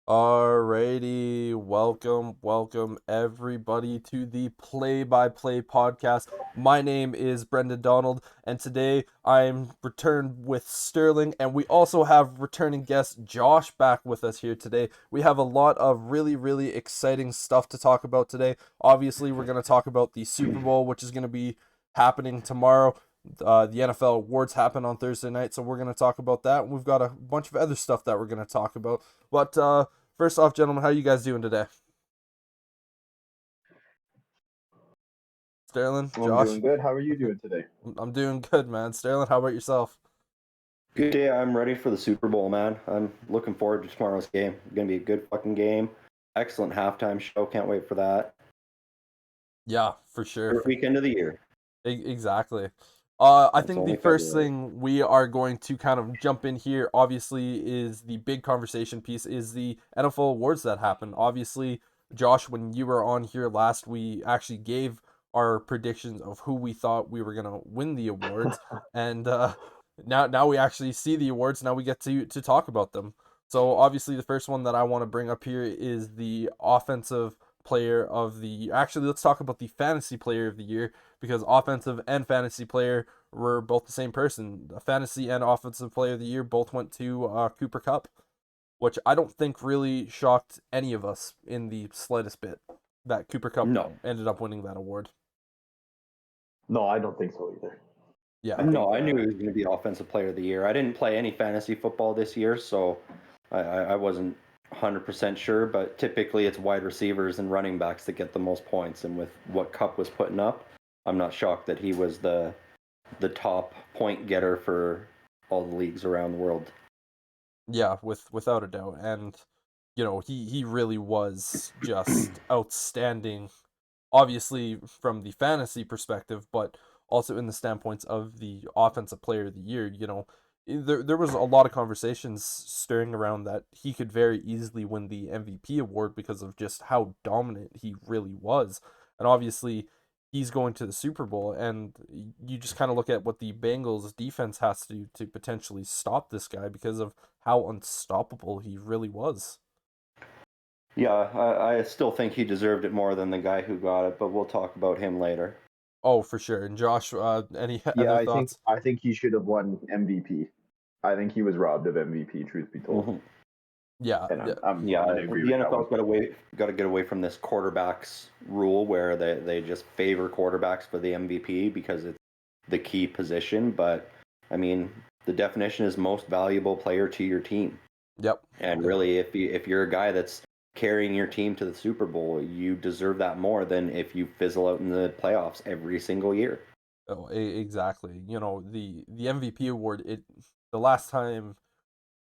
Alrighty, welcome everybody to the Play-by-Play podcast. My name is Brendan Donald, and today I'm returned with Sterling, and we also have returning guest Josh back with us here today. We have a lot of really exciting stuff to talk about today. Obviously, we're going to talk about the Super Bowl, which is going to be happening tomorrow. The NFL awards happen on Thursday night, so we're going to talk about that. We've got a bunch of other stuff that we're going to talk about. But first off, gentlemen, how are you guys doing today? Sterling, Well, I'm Josh? doing good. How are you doing today? I'm doing good, man. Sterling, how about yourself? Good day. I'm ready for the Super Bowl, man. I'm looking forward to tomorrow's game. It's going to be a good fucking game. Excellent halftime show. Can't wait for that. Yeah, for sure. Favorite weekend of the year. Exactly. I It's think the only first February. thing we are going to kind of jump in here, obviously, is the big conversation piece, is the NFL awards that happened. Obviously, Josh, when you were on here last, we actually gave our predictions of who we thought we were gonna win the awards, and now we actually see the awards. Now we get to talk about them. So obviously, the first one that I want to bring up here is the offensive player of the. Actually, let's talk about the fantasy player of the year, because offensive and fantasy player were both the same person. The fantasy and offensive player of the year both went to Cooper Kupp, which I don't think really shocked any of us in the slightest bit that Cooper Kupp No. ended up winning that award. No, I don't think so either. Yeah, I knew he was going to be Offensive Player of the Year. I didn't play any fantasy football this year, so I wasn't 100% sure, but typically it's wide receivers and running backs that get the most points. And with what Kupp was putting up, I'm not shocked that he was the top point getter for all the leagues around the world. yeah, without a doubt. And he really was just outstanding, obviously from the fantasy perspective, but also in the standpoints of the offensive player of the year. There was a lot of conversations stirring around that he could very easily win the MVP award because of just how dominant he really was. And obviously he's going to the Super Bowl, and you just kind of look at what the Bengals defense has to do to potentially stop this guy because of how unstoppable he really was. Yeah, I still think he deserved it more than the guy who got it, but we'll talk about him later. Oh, for sure. And Josh, any Yeah, other I think thoughts? I think he should have won MVP. I think he was robbed of MVP, truth be told. Mhm. Yeah, And yeah, I'm Yeah, going to agree the with that one. NFL's got to get away from this quarterbacks rule where they just favor quarterbacks for the MVP because it's the key position. But I mean, the definition is most valuable player to your team. yep. And Yep. really, if you're a guy that's carrying your team to the Super Bowl, you deserve that more than if you fizzle out in the playoffs every single year. Oh, exactly. The MVP award. The last time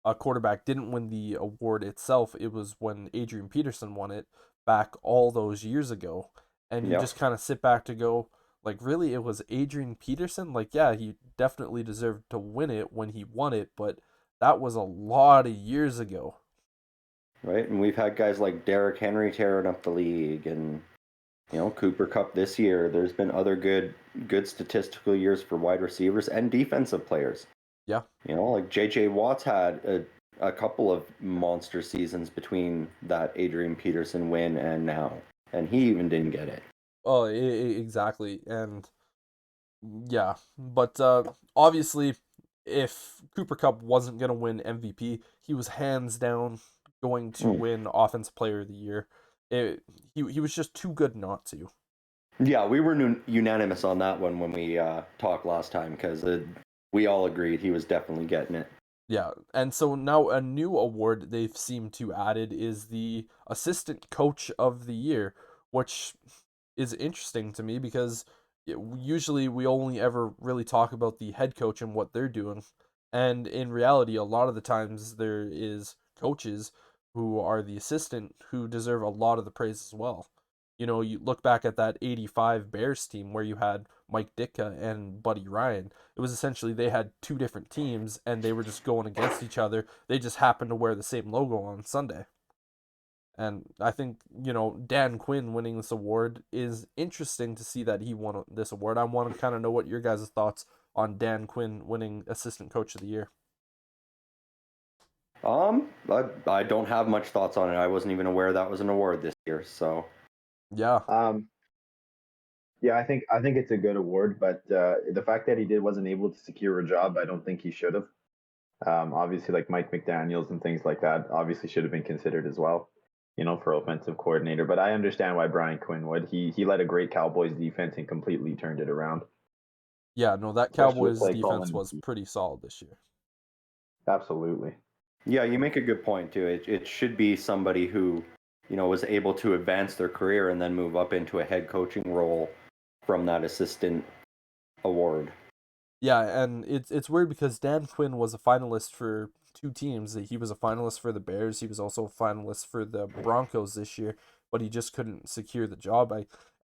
a quarterback didn't win the award itself, it was when Adrian Peterson won it back all those years ago. And you Yep. just kind of sit back to go, like, really, it was Adrian Peterson? Like, yeah, he definitely deserved to win it when he won it, but that was a lot of years ago. Right. And we've had guys like Derrick Henry tearing up the league, and Cooper Cup this year. There's been other good statistical years for wide receivers and defensive players. Yeah. Like J.J. Watt's had a couple of monster seasons between that Adrian Peterson win and now, and he even didn't get it. Oh, exactly. And yeah, but obviously, if Cooper Cup wasn't going to win MVP, he was hands down going to Mm. win Offensive Player of the Year. He was just too good not to. Yeah, we were unanimous on that one when we talked last time because we all agreed he was definitely getting it. Yeah, and so now a new award they've seemed to added is the Assistant Coach of the Year, which is interesting to me because usually we only ever really talk about the head coach and what they're doing. And in reality, a lot of the times there is coaches who are the assistant who deserve a lot of the praise as well. You look back at that 85 Bears team where you had Mike Ditka and Buddy Ryan. It was essentially they had two different teams and they were just going against each other. They just happened to wear the same logo on Sunday. And I think, Dan Quinn winning this award is interesting to see that he won this award. I want to kind of know what your guys' thoughts on Dan Quinn winning Assistant Coach of the Year. I don't have much thoughts on it. I wasn't even aware that was an award this year. So Yeah. Yeah, I think it's a good award, but the fact that he wasn't able to secure a job, I don't think he should have. Obviously, like Mike McDaniels and things like that, obviously should have been considered as well, for offensive coordinator. But I understand why Brian Quinn would. He led a great Cowboys defense and completely turned it around, Yeah, no, that especially with Cowboys play defense calling. was pretty solid this year. Absolutely. yeah, you make a good point too. It should be somebody who was able to advance their career and then move up into a head coaching role from that assistant award. Yeah, and it's weird because Dan Quinn was a finalist for two teams. He was a finalist for the Bears. He was also a finalist for the Broncos this year, but he just couldn't secure the job.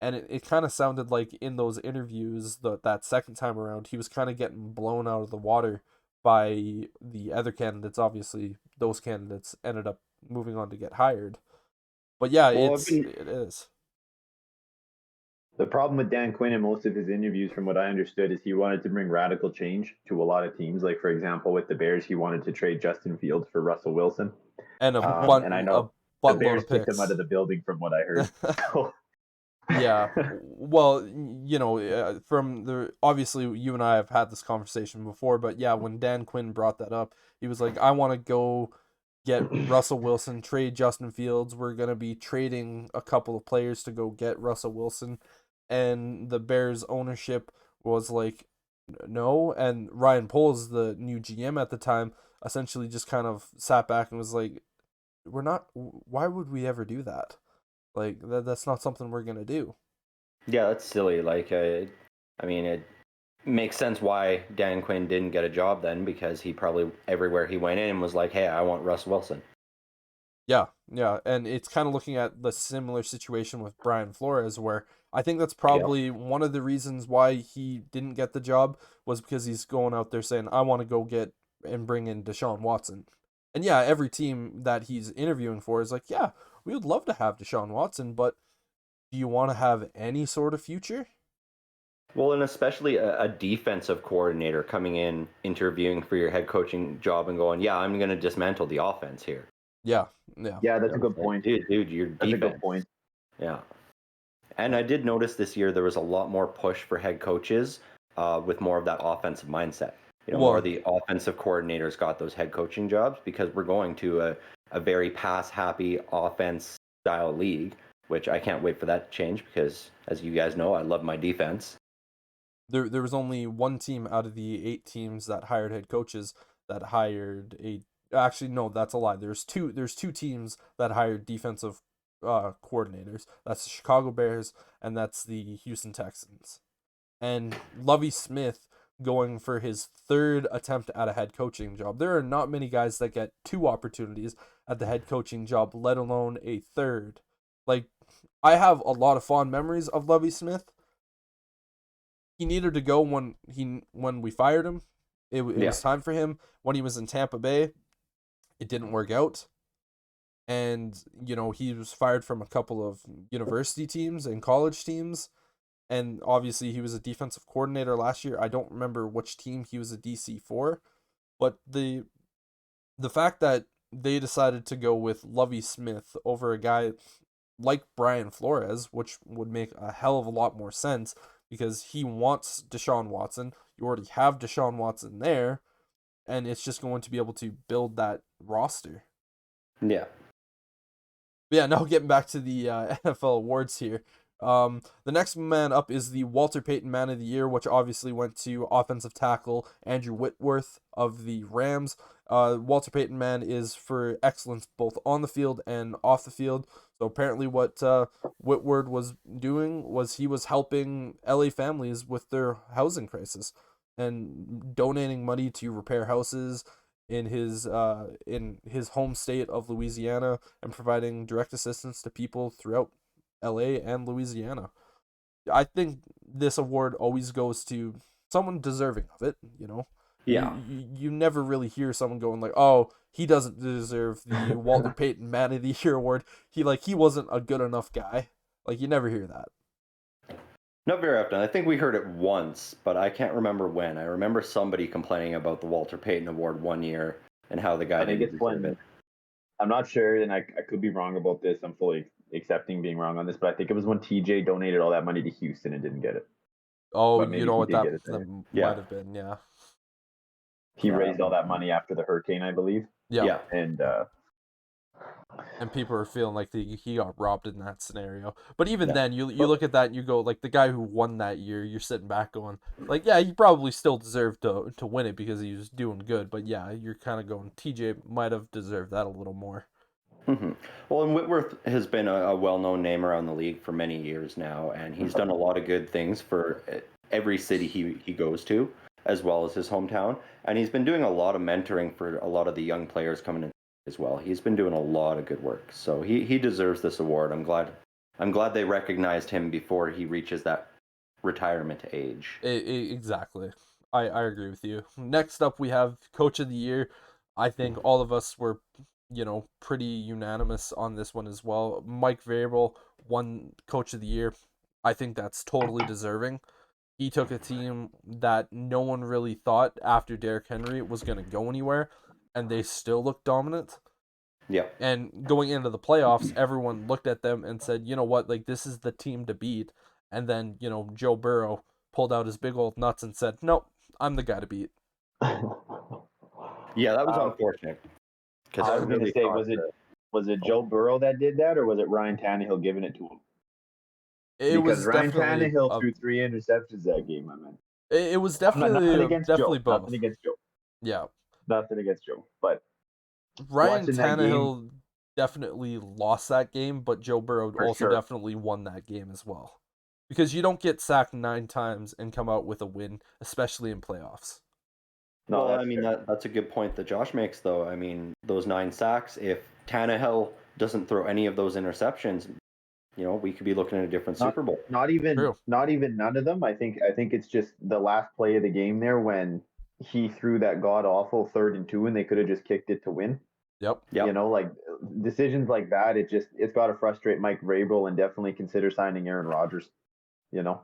And it kind of sounded like in those interviews that second time around, he was kind of getting blown out of the water by the other candidates. Obviously, those candidates ended up moving on to get hired. But yeah, Well, it is. The problem with Dan Quinn in most of his interviews, from what I understood, is he wanted to bring radical change to a lot of teams. Like, for example, with the Bears, he wanted to trade Justin Fields for Russell Wilson. And And I a know the buttload Bears of kicked him out picks. of the building, from what I heard. So, Yeah. Well, from the obviously you and I have had this conversation before, but yeah, when Dan Quinn brought that up, he was like, "I want to go get Russell Wilson, trade Justin Fields. We're going to be trading a couple of players to go get Russell Wilson." And the Bears ownership was like, "No." And Ryan Poles, the new GM at the time, essentially just kind of sat back and was like, "We're not why would we ever do that?" Like that's not something we're gonna do. yeah, that's silly. Like, I mean, it makes sense why Dan Quinn didn't get a job then because he probably everywhere he went in was like, "Hey, I want Russ Wilson." Yeah, yeah, and it's kind of looking at the similar situation with Brian Flores, where I think that's probably one of the reasons why he didn't get the job was because he's going out there saying, "I want to go get and bring in Deshaun Watson." And yeah, every team that he's interviewing for is like, "Yeah, we would love to have Deshaun Watson, but do you want to have any sort of future?" Well, and especially a defensive coordinator coming in, interviewing for your head coaching job and going, "Yeah, I'm going to dismantle the offense here." Yeah, yeah. yeah, that's a good point. Dude, your That's a good defense. point. Yeah. And I did notice this year there was a lot more push for head coaches with more of that offensive mindset. More of the offensive coordinators got those head coaching jobs because we're going to a very pass-happy offense-style league, which I can't wait for that to change because, as you guys know, I love my defense. There was only one team out of the 8 teams that hired head coaches that hired a. Actually, no, that's a lie. There's two teams that hired defensive coordinators. That's the Chicago Bears and that's the Houston Texans. And Lovie Smith going for his 3rd attempt at a head coaching job. There are not many guys that get 2 opportunities at the head coaching job, let alone a 3rd. Like, I have a lot of fond memories of Lovie Smith. He needed to go when we fired him. It was time for him. When he was in Tampa Bay, it didn't work out. And, he was fired from a couple of university teams and college teams. And obviously he was a defensive coordinator last year. I don't remember which team he was a DC for. But the fact that they decided to go with Lovie Smith over a guy like Brian Flores, which would make a hell of a lot more sense because he wants Deshaun Watson. You already have Deshaun Watson there, and it's just going to be able to build that roster. Yeah. Yeah, now getting back to the NFL awards here. The next man up is the Walter Payton Man of the Year, which obviously went to offensive tackle Andrew Whitworth of the Rams. Walter Payton Man is for excellence both on the field and off the field. So apparently what Whitworth was doing was he was helping LA families with their housing crisis and donating money to repair houses in his home state of Louisiana and providing direct assistance to people throughout LA and Louisiana. I think this award always goes to someone deserving of it, Yeah. You never really hear someone going like, "Oh, he doesn't deserve the Walter Payton Man of the Year award. He wasn't a good enough guy." Like, you never hear that. Not very often. I think we heard it once, but I can't remember when. I remember somebody complaining about the Walter Payton Award one year and how the guy didn't deserve it. I'm not sure, and I could be wrong about this. I'm fully accepting being wrong on this, but I think it was when TJ donated all that money to Houston and didn't get it. Oh, you know what, that might have been, yeah. He raised all that money after the hurricane, I believe. Yeah. And people are feeling like he got robbed in that scenario. But even then, you look at that and you go, like, the guy who won that year, you're sitting back going, like, yeah, he probably still deserved to win it because he was doing good. But yeah, you're kind of going, TJ might have deserved that a little more. Mm-hmm. Well, and Whitworth has been a well-known name around the league for many years now, and he's done a lot of good things for every city he goes to, as well as his hometown. And he's been doing a lot of mentoring for a lot of the young players coming in as well. He's been doing a lot of good work, so he deserves this award. I'm glad they recognized him before he reaches that retirement age. Exactly. I agree with you. Next up, we have Coach of the Year. I think all of us were, pretty unanimous on this one as well. Mike Vrabel won Coach of the Year. I think that's totally deserving. He took a team that no one really thought after Derrick Henry was going to go anywhere, and they still looked dominant. Yeah. And going into the playoffs, everyone looked at them and said, you know what, like, this is the team to beat. And then, Joe Burrow pulled out his big old nuts and said, nope, I'm the guy to beat. Yeah, that was unfortunate. I was going to say, was it Joe Burrow that did that, or was it Ryan Tannehill giving it to him? Because Ryan Tannehill threw 3 interceptions that game, I mean. It was definitely both. Nothing against Joe. Yeah. Nothing against Joe. But Ryan Tannehill definitely lost that game, but Joe Burrow also definitely won that game as well. Because you don't get sacked 9 times and come out with a win, especially in playoffs. No, well, I mean, that's a good point that Josh makes, though. I mean, those 9 sacks, if Tannehill doesn't throw any of those interceptions, we could be looking at a different Super Bowl. Not even none of them. I think it's just the last play of the game there when he threw that god awful 3rd and 2 and they could have just kicked it to win. Yep. Like decisions like that, it's got to frustrate Mike Vrabel and definitely consider signing Aaron Rodgers. Well,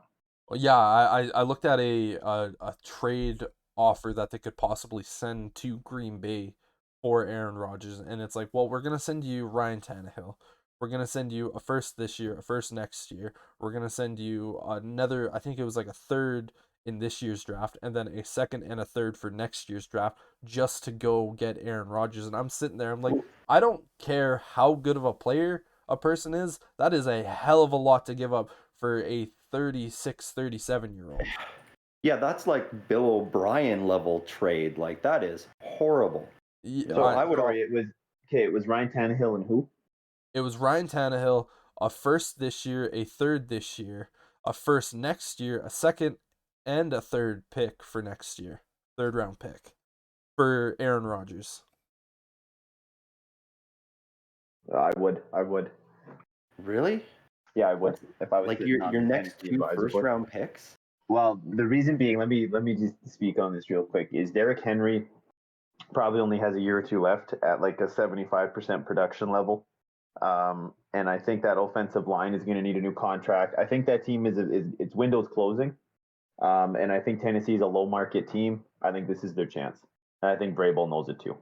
yeah, I looked at a trade offer that they could possibly send to Green Bay for Aaron Rodgers, and it's like, well, we're gonna send you Ryan Tannehill. We're gonna send you a first this year, a first next year. We're gonna send you another. I think it was like a third in this year's draft, and then a second and a third for next year's draft, just to go get Aaron Rodgers. And I'm sitting there, I'm like, I don't care how good of a player a person is. That is a hell of a lot to give up for a 36, 37-year-old. Yeah, that's like Bill O'Brien level trade. Like that is horrible. Yeah, So I would sorry, it was okay. It was Ryan Tannehill and who? it was Ryan Tannehill, a first this year, a third this year, a first next year, a second and a third pick for next year, third round pick for Aaron Rodgers. I would. really Yeah, I would if I was like sitting on your the next Tennessee 2 advisory first board. round picks. Well, the reason being, let me just speak on this real quick. Is Derrick Henry probably only has a year or two left at like a 75% production level. And I think that offensive line is going to need a new contract. I think that team is its window's closing. And I think Tennessee is a low market team. I think this is their chance. And I think Vrabel knows it too.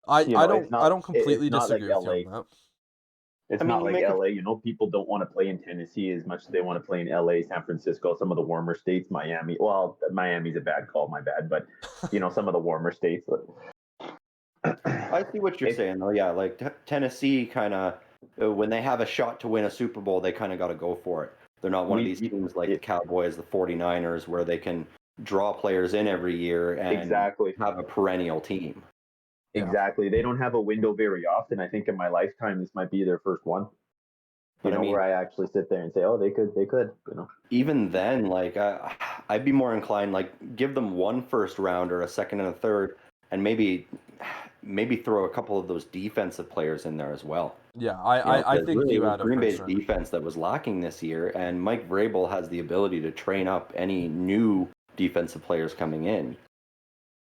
I don't It's completely not like disagree with you on LA. that. It's I mean, not you like make a LA. People don't want to play in Tennessee as much as they want to play in LA, San Francisco, some of the warmer states, Miami. Well, Miami's a bad call, my bad. But some of the warmer states. I see what you're saying though. Yeah, like Tennessee kind of when they have a shot to win a Super Bowl, they kind of got to go for it. They're not one of these teams like the Cowboys, the 49ers, where they can draw players in every year and Exactly. have a perennial team. Exactly. They don't have a window very often. I think in my lifetime, this might be their first one. But I mean, where I actually sit there and say, "Oh, they could." Even then, like I'd be more inclined, like give them one first round or a second and a third, and maybe throw a couple of those defensive players in there as well. Yeah, I think really you it was had a Green first Bay's round. defense that was lacking this year, and Mike Vrabel has the ability to train up any new defensive players coming in.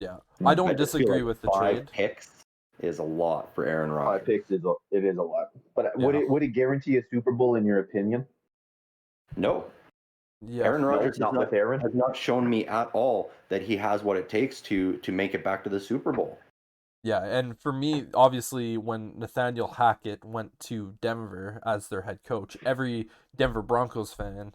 Yeah, I don't just feel disagree like with the 5 trade. picks is a lot for Aaron 5 Rodgers. picks is a lot. But Yeah. would it guarantee a Super Bowl in your opinion? No. Yeah, Aaron Rodgers not with Aaron. has not shown me at all that he has what it takes to make it back to the Super Bowl. yeah, and for me, obviously, when Nathaniel Hackett went to Denver as their head coach, every Denver Broncos fan,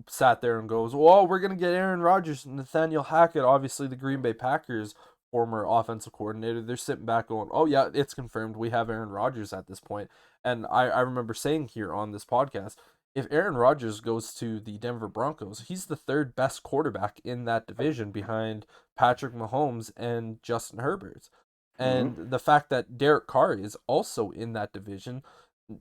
sat there and goes, "Well, we're gonna get Aaron Rodgers." Nathaniel Hackett, obviously the Green Bay Packers former offensive coordinator, they're sitting back going, "Oh yeah, it's confirmed. We have Aaron Rodgers at this point." And I remember saying here on this podcast, if Aaron Rodgers goes to the Denver Broncos, he's the third best quarterback in that division behind Patrick Mahomes and Justin Herbert. And the fact that Derek Carr is also in that division,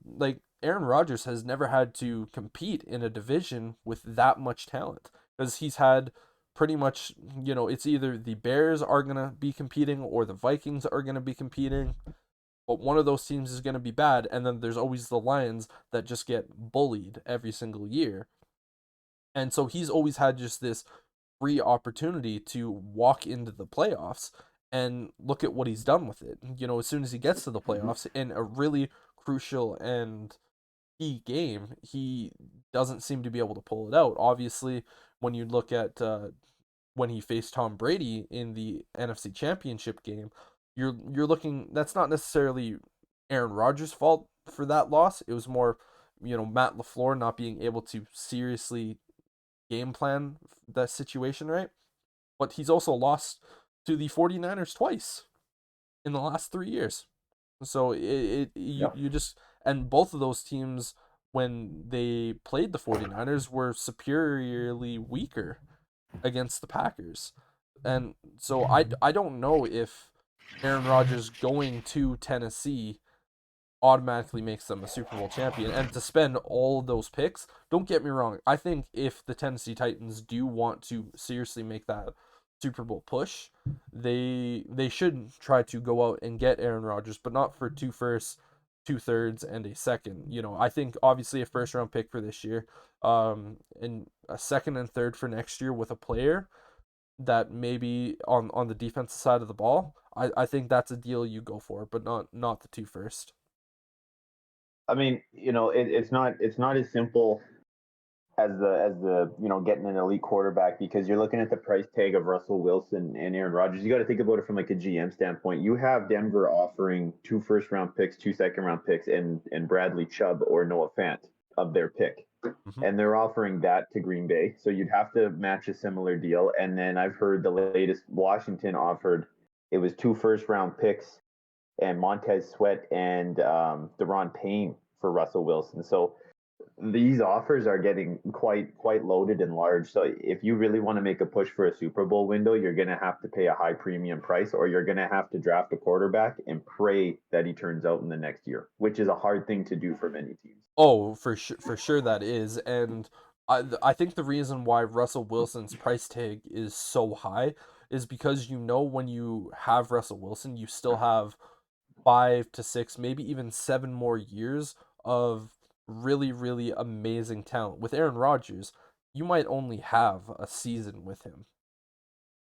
like Aaron Rodgers has never had to compete in a division with that much talent because he's had pretty much, it's either the Bears are going to be competing or the Vikings are going to be competing, but one of those teams is going to be bad, and then there's always the Lions that just get bullied every single year. And so he's always had just this free opportunity to walk into the playoffs, and look at what he's done with it. As soon as he gets to the playoffs in a really crucial and key game, he doesn't seem to be able to pull it out. Obviously, when you look at when he faced Tom Brady in the NFC Championship game, you're looking, that's not necessarily Aaron Rodgers' fault for that loss. It was more, Matt LaFleur not being able to seriously game plan that situation right. But he's also lost to the 49ers twice in the last 3 years. So you just, and both of those teams when they played the 49ers were superiorly weaker against the Packers. And so I don't know if Aaron Rodgers going to Tennessee automatically makes them a Super Bowl champion. And to spend all of those picks, don't get me wrong, I think if the Tennessee Titans do want to seriously make that Super Bowl push, they should try to go out and get Aaron Rodgers, but not for 2 firsts, 2 thirds, and a second. I think obviously a first round pick for this year, and a second and third for next year with a player that maybe on the defensive side of the ball. I think that's a deal you go for, but not the 2 first. I mean, it's not as simple as the getting an elite quarterback, because you're looking at the price tag of Russell Wilson and Aaron Rodgers. You got to think about it from like a GM standpoint. You have Denver offering 2 first-round picks, 2 second-round picks, and Bradley Chubb or Noah Fant of their pick. Mm-hmm. And they're offering that to Green Bay. So you'd have to match a similar deal. And then I've heard the latest Washington offered, it was 2 first-round picks and Montez Sweat and Deron Payne for Russell Wilson. So these offers are getting quite loaded and large. So if you really want to make a push for a Super Bowl window, you're going to have to pay a high premium price, or you're going to have to draft a quarterback and pray that he turns out in the next year, which is a hard thing to do for many teams. Oh, for sure that is, and I think the reason why Russell Wilson's price tag is so high is because when you have Russell Wilson, you still have 5 to 6, maybe even 7 more years of really, really amazing talent. With Aaron Rodgers, you might only have a season with him.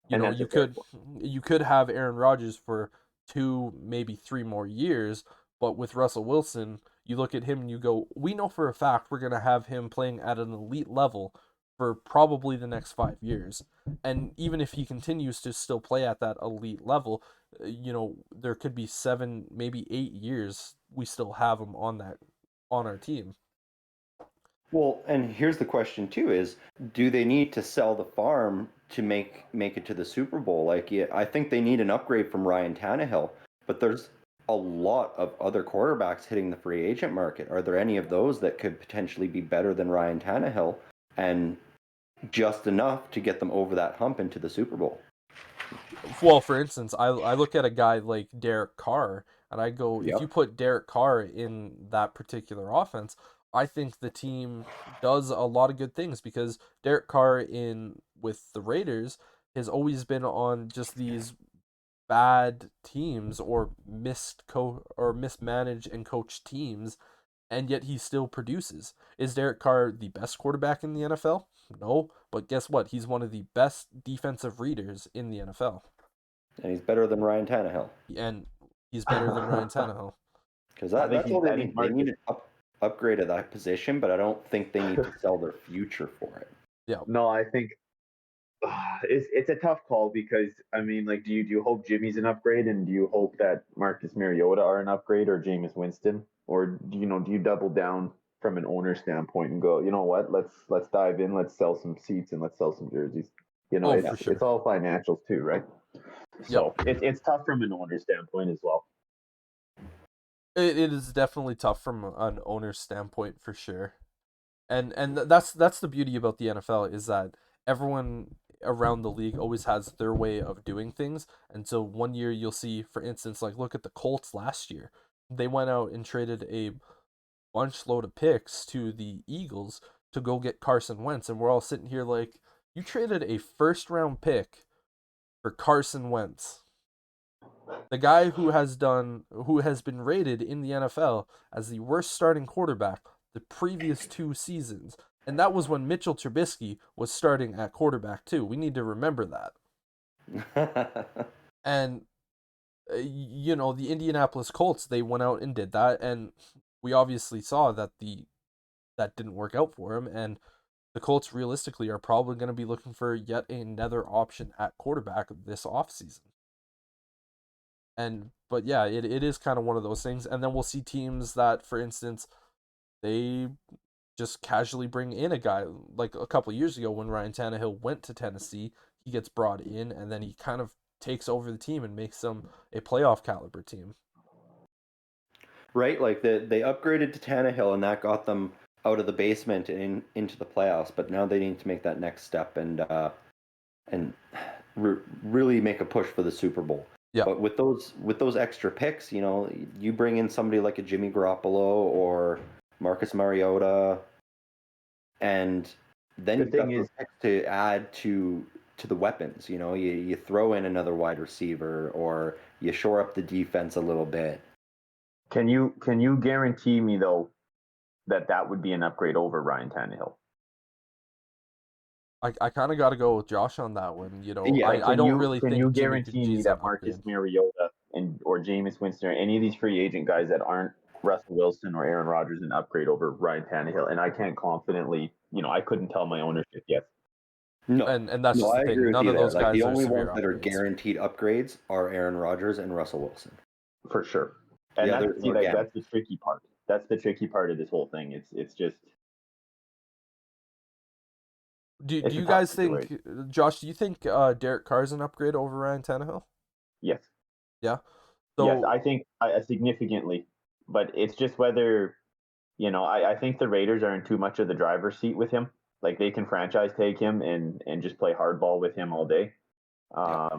You could have Aaron Rodgers for 2, maybe 3 more years, but with Russell Wilson, you look at him and you go, we know for a fact we're gonna have him playing at an elite level for probably the next 5 years. And even if he continues to still play at that elite level, there could be 7, maybe 8 years we still have him on our team. Well, and here's the question too: is do they need to sell the farm to make it to the Super Bowl? Like, yeah, I think they need an upgrade from Ryan Tannehill, but there's a lot of other quarterbacks hitting the free agent market. Are there any of those that could potentially be better than Ryan Tannehill and just enough to get them over that hump into the Super Bowl? Well, for instance, I look at a guy like Derek Carr, and I go, Yep. if you put Derek Carr in that particular offense, I think the team does a lot of good things, because Derek Carr with the Raiders has always been on just these bad teams or mismanaged and coached teams, and yet he still produces. Is Derek Carr the best quarterback in the NFL? No, but guess what? He's one of the best defensive readers in the NFL. And he's better than Ryan Tannehill. And he's better than Ryan Tannehill. Because that's all they need. They need an upgrade at that position, but I don't think they need to sell their future for it. Yeah. No, I think it's a tough call, because I mean, like, do you hope Jimmy's an upgrade, and do you hope that Marcus Mariota are an upgrade, or Jameis Winston, or do you double down from an owner standpoint and go, you know what, let's dive in, let's sell some seats and let's sell some jerseys. It's all financials too, right? So it's tough from an owner standpoint as well. It is definitely tough from an owner's standpoint, for sure. And that's the beauty about the NFL, is that everyone around the league always has their way of doing things. And so one year you'll see, for instance, like, look at the Colts last year. They went out and traded a bunch load of picks to the Eagles to go get Carson Wentz, and we're all sitting here like, you traded a first round pick for Carson Wentz, the guy who has been rated in the NFL as the worst starting quarterback the previous 2 seasons. And that was when Mitchell Trubisky was starting at quarterback too. We need to remember that. And the Indianapolis Colts, they went out and did that, and we obviously saw that that didn't work out for him, and the Colts realistically are probably going to be looking for yet another option at quarterback this offseason. But yeah, it is kind of one of those things. And then we'll see teams that, for instance, they just casually bring in a guy, like a couple of years ago when Ryan Tannehill went to Tennessee, he gets brought in and then he kind of takes over the team and makes them a playoff caliber team. Right, like they upgraded to Tannehill, and that got them out of the basement and into the playoffs. But now they need to make that next step and really make a push for the Super Bowl. Yeah. But with those extra picks, you bring in somebody like a Jimmy Garoppolo or Marcus Mariota, and then you've got those picks to add to the weapons. You throw in another wide receiver, or you shore up the defense a little bit. Can you guarantee me though that would be an upgrade over Ryan Tannehill? I kind of got to go with Josh on that one. Yeah, I don't really think. Can you guarantee me that Marcus Mariota or Jameis Winston or any of these free agent guys that aren't Russell Wilson or Aaron Rodgers an upgrade over Ryan Tannehill, and I can't confidently, I couldn't tell my ownership yes, No, And that's no, just the I agree thing. with None you of there. those Like the guys are only severe ones that are upgrades. guaranteed upgrades are Aaron Rodgers and Russell Wilson. for sure. And The that's others are that's the tricky part. That's the tricky part of this whole thing. It's just Do it's a you tough guys think, situation. Josh? Do you think Derek Carr's an upgrade over Ryan Tannehill? Yes, Yeah. yes, So I think significantly, but it's just whether I think the Raiders are in too much of the driver's seat with him. Like they can franchise tag him and just play hardball with him all day. yeah.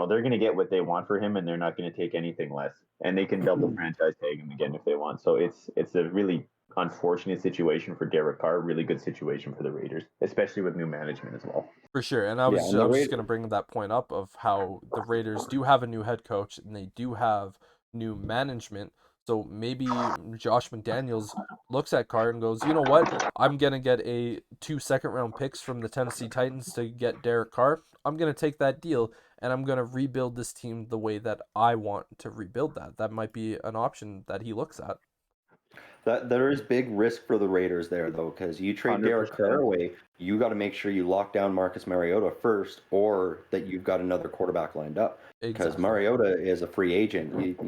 They're going to get what they want for him, and they're not going to take anything less. And they can double franchise tag him again if they want. So it's a really unfortunate situation for Derek Carr. Really good situation for the Raiders, especially with new management as well. for sure, and I Yeah, was and I the was just Raiders. gonna bring that point up of how the Raiders do have a new head coach and they do have new management. So maybe Josh McDaniels looks at Carr and goes, you know what? I'm gonna get a 2 second-round picks from the Tennessee Titans to get Derek Carr. I'm gonna take that deal and I'm gonna rebuild this team the way that I want to rebuild that. That might be an option that he looks at. That there is big risk for the Raiders there though, because you trade Derek Carr 100%. away, you got to make sure you lock down Marcus Mariota first, or that you've got another quarterback lined up. Because Exactly. Mariota is a free agent.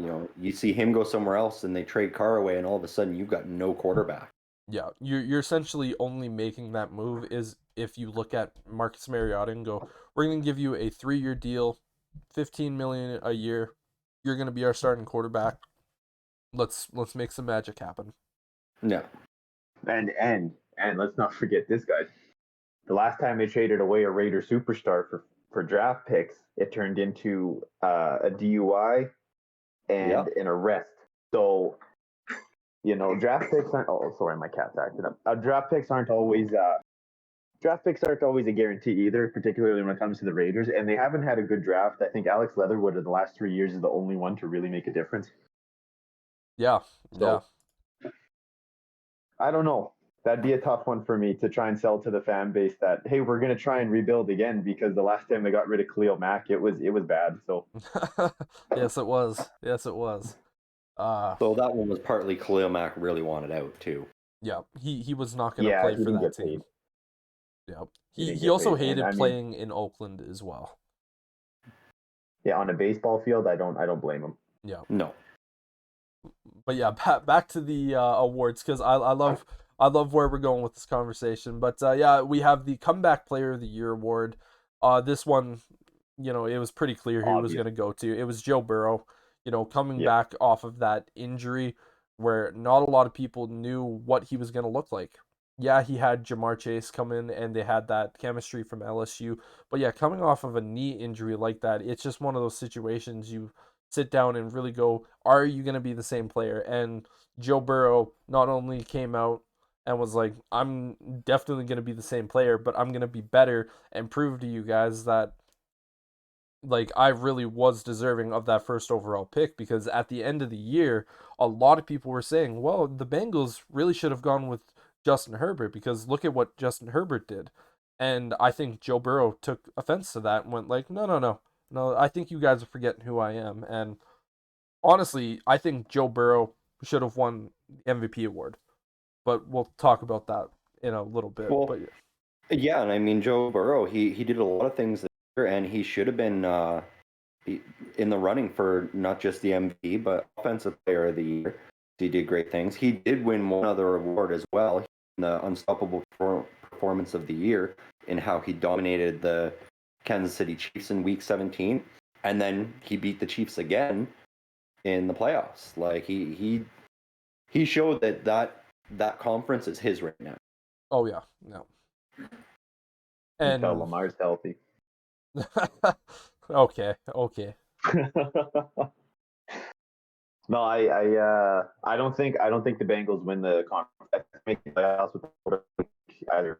You see him go somewhere else, and they trade Carr away, and all of a sudden you've got no quarterback. Yeah, you're essentially only making that move is if you look at Marcus Mariota and go, we're going to give you a 3-year deal, 15 million a year. You're going to be our starting quarterback. Let's make some magic happen. Yeah. And let's not forget this, guys. The last time they traded away a Raider superstar for draft picks, it turned into a DUI Yeah. and an arrest. So draft picks aren't. Oh, sorry, my cat's acting up. Draft picks aren't always a guarantee either, particularly when it comes to the Raiders. And they haven't had a good draft. I think Alex Leatherwood in the last 3 years is the only one to really make a difference. Yeah, yeah. So I don't know. That'd be a tough one for me to try and sell to the fan base that hey, we're gonna try and rebuild again because the last time they got rid of Khalil Mack, it was bad. So Yes, it was. Yes, it was. So that one was partly Khalil Mack really wanted out too. Yeah, he was not going to yeah, play he for didn't that get team. paid. Yeah. He didn't He get also paid, and hated I mean, playing in Oakland as well. yeah, on a baseball field, I don't blame him. Yeah. No. But yeah, back to the awards because I love where we're going with this conversation. But yeah, we have the Comeback Player of the Year award. This one, it was pretty clear who it was Obvious. going to go to. It was Joe Burrow. Coming Yeah. back off of that injury, where not a lot of people knew what he was going to look like. Yeah, he had Jamar Chase come in, and they had that chemistry from LSU. But yeah, coming off of a knee injury like that, it's just one of those situations you sit down and really go, are you going to be the same player? And Joe Burrow not only came out and was like, I'm definitely going to be the same player, but I'm going to be better and prove to you guys that like I really was deserving of that first overall pick because at the end of the year, a lot of people were saying, well, the Bengals really should have gone with Justin Herbert because look at what Justin Herbert did. And I think Joe Burrow took offense to that and went like, no, no, no. No, I think you guys are forgetting who I am. And honestly, I think Joe Burrow should have won the MVP award. But we'll talk about that in a little bit. Well, But yeah, and I mean Joe Burrow, he did a lot of things this year, and he should have been in the running for not just the MVP but Offensive Player of the Year. He did great things. He did win one other award as well, the Unstoppable Performance of the Year, in how he dominated the Kansas City Chiefs in Week 17, and then he beat the Chiefs again in the playoffs. Like he showed that conference is his right now. oh yeah, no. Until And Lamar's healthy. okay. No, I don't think the Bengals win the conference. Make the playoffs with either.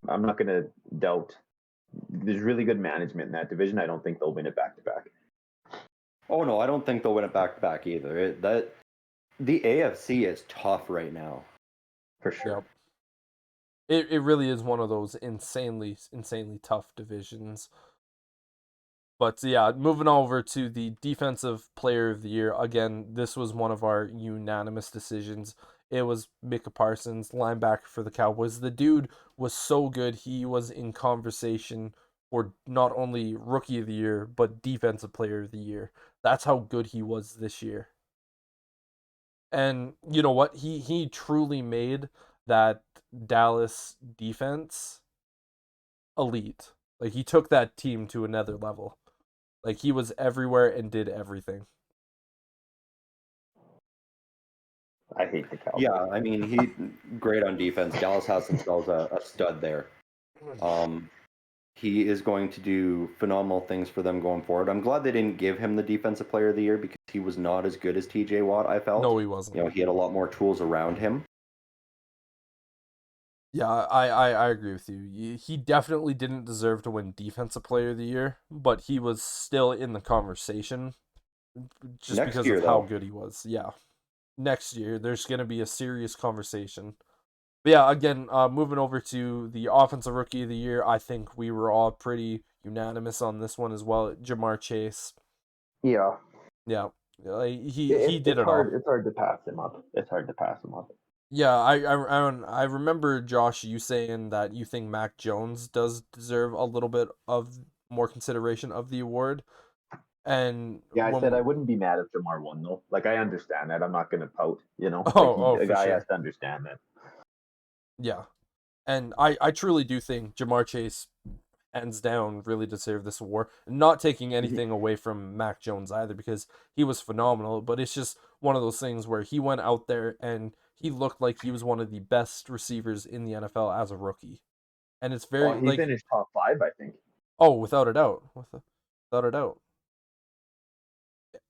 I'm not going to doubt. There's really good management in that division. I don't think they'll win it back to back. Oh no, I don't think they'll win it back to back either. The AFC is tough right now. For sure. Yep. It really is one of those insanely tough divisions. But yeah, moving over to the defensive player of the year. Again, this was one of our unanimous decisions. It was Micah Parsons, linebacker for the Cowboys. The dude was so good. He was in conversation for not only rookie of the year, but defensive player of the year. That's how good he was this year. And you know what? He truly made that Dallas defense elite. Like he took that team to another level. Like he was everywhere and did everything. I hate the Cowboys. Yeah, I mean, he great on defense. Dallas has themselves a stud there. He is going to do phenomenal things for them going forward. I'm glad they didn't give him the defensive player of the year because he was not as good as TJ Watt, I felt. No, he wasn't. You know, he had a lot more tools around him. Yeah, I agree with you. He definitely didn't deserve to win defensive player of the year, but he was still in the conversation just Next because year, of how though. good he was. Yeah. Next year, there's going to be a serious conversation. But yeah, again, moving over to the offensive rookie of the year, I think we were all pretty unanimous on this one as well. Jamar Chase. Yeah. Yeah. He did It's it all. hard. It's hard to pass him up. It's hard to pass him up. Yeah, I remember Josh you saying that you think Mac Jones does deserve a little bit of more consideration of the award. And Yeah, I said when I wouldn't be mad if Jamar won though. Like I understand that. I'm not gonna pout. You know, like oh a for guy has sure. to understand that. Yeah. And I truly do think Jamar Chase hands down really deserved this award. Not taking anything away from Mac Jones either because he was phenomenal, but it's just one of those things where he went out there and he looked like he was one of the best receivers in the NFL as a rookie. And it's Oh, very he like finished top 5, I think. oh, without a doubt. Without a doubt.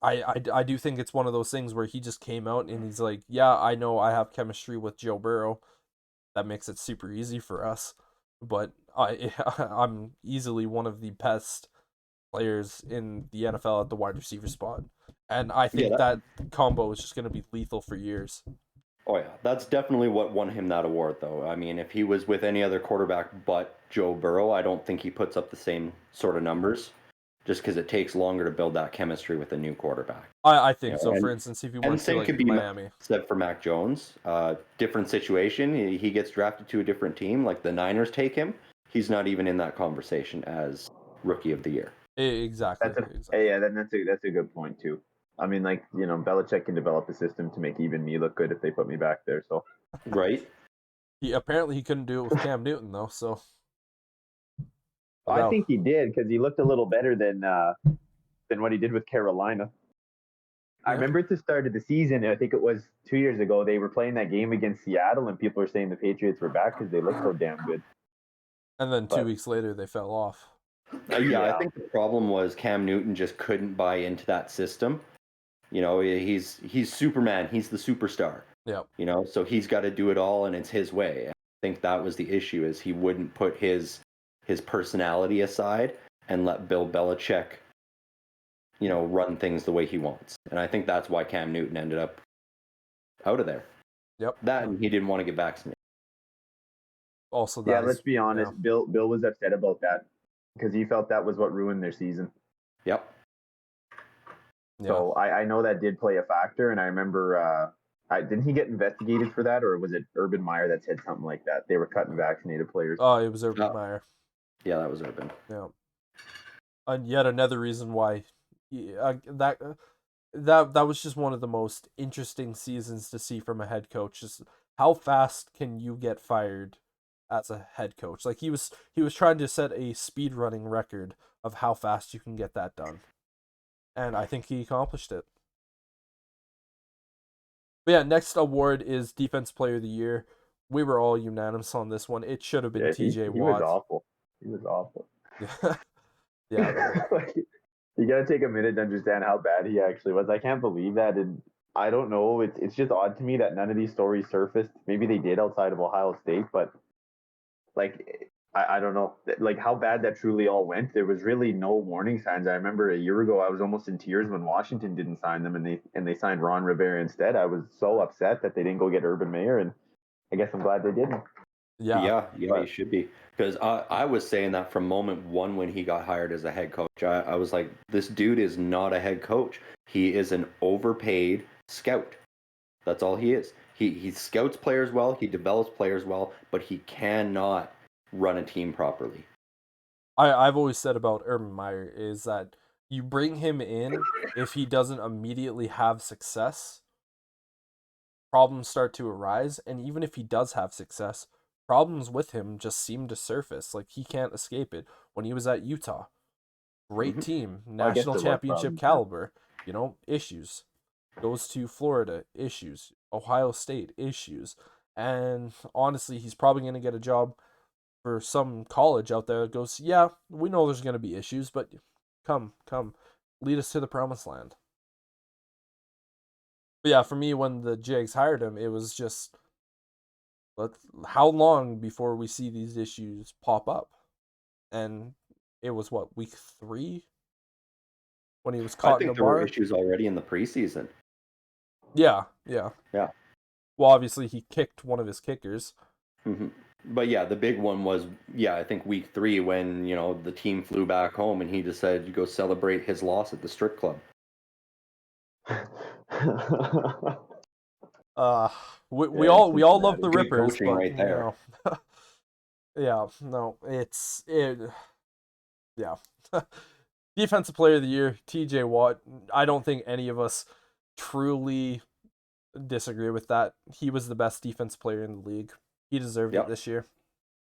I do think it's one of those things where he just came out and he's like, yeah, I know I have chemistry with Joe Burrow. That makes it super easy for us. But I'm easily one of the best players in the NFL at the wide receiver spot. And I Yeah, think that combo is just going to be lethal for years. oh yeah, that's definitely what won him that award, though. I mean, if he was with any other quarterback but Joe Burrow, I don't think he puts up the same sort of numbers, just because it takes longer to build that chemistry with a new quarterback. I You think know, so. For instance, if you and went to same like could be Miami. said for Mac Jones. Different situation. He gets drafted to a different team, like the Niners take him. He's not even in that conversation as rookie of the year. Exactly. Hey, yeah, that's a good point too. I mean, like Belichick can develop a system to make even me look good if they put me back there. So Right? He couldn't do it with Cam Newton though. So I that, think he did because he looked a little better than what he did with Carolina. I yeah. remember at the start of the season, I think it was 2 years ago, they were playing that game against Seattle, and people were saying the Patriots were back because they looked so damn good. And then 2 But weeks later they fell off. Yeah, I think the problem was Cam Newton just couldn't buy into that system. You know, he's Superman. He's the superstar. Yeah. You know, so he's got to do it all, and it's his way. And I think that was the issue: is he wouldn't put his personality aside and let Bill Belichick, run things the way he wants. And I think that's why Cam Newton ended up out of there. Yep. That and he didn't want to get vaccinated. Also, yeah, that let's is be honest. yeah. Bill was upset about that because he felt that was what ruined their season. Yep. Yeah. So I know that did play a factor, and I remember didn't he get investigated for that, or was it Urban Meyer that said something like that? They were cutting vaccinated players. Oh, it was Urban Meyer. Yeah, that was Urban. Yeah. And yet another reason why that was just one of the most interesting seasons to see from a head coach. Just how fast can you get fired as a head coach? Like he was trying to set a speed running record of how fast you can get that done. And I think he accomplished it. But yeah, next award is Defense Player of the Year. We were all unanimous on this one. It should have been TJ Watt. He was awful. He was awful. Yeah. Like, you got to take a minute to understand how bad he actually was. I can't believe that. And I don't know. It's just odd to me that none of these stories surfaced. Maybe they did outside of Ohio State, but like, I don't know. Like how bad that truly all went. There was really no warning signs. I remember a year ago, I was almost in tears when Washington didn't sign them and they signed Ron Rivera instead. I was so upset that they didn't go get Urban Meyer, and I guess I'm glad they didn't. Yeah. Yeah, he should be. Because I was saying that from moment one when he got hired as a head coach. I was like, this dude is not a head coach. He is an overpaid scout. That's all he is. He scouts players well, he develops players well, but he cannot run a team properly. I've always said about Urban Meyer is that you bring him in if he doesn't immediately have success, problems start to arise, and even if he does have success, problems with him just seem to surface. Like he can't escape it. When he was at Utah, great Hmm. team, Well, I guess national there was championship problems there. caliber, issues. Goes to Florida, issues. Ohio State, issues. And honestly, he's probably going to get a job for some college out there that goes, yeah, we know there's going to be issues, but come, lead us to the promised land. But yeah, for me, when the Jags hired him, it was just, how long before we see these issues pop up? And it was what, week 3 when he was I caught in a think there were bar? issues already in the preseason. Yeah, yeah. Yeah. Well, obviously he kicked one of his kickers. Hmm. But yeah, the big one was, yeah, I think week 3 when, the team flew back home and he decided to go celebrate his loss at the strip club. Uh, we Yeah, in all we all love Cincinnati. the Good Rippers, coaching but right there. yeah, no, yeah. Defensive Player of the Year, T.J. Watt. I don't think any of us truly disagree with that. He was the best defense player in the league. He deserved it Yep. this year,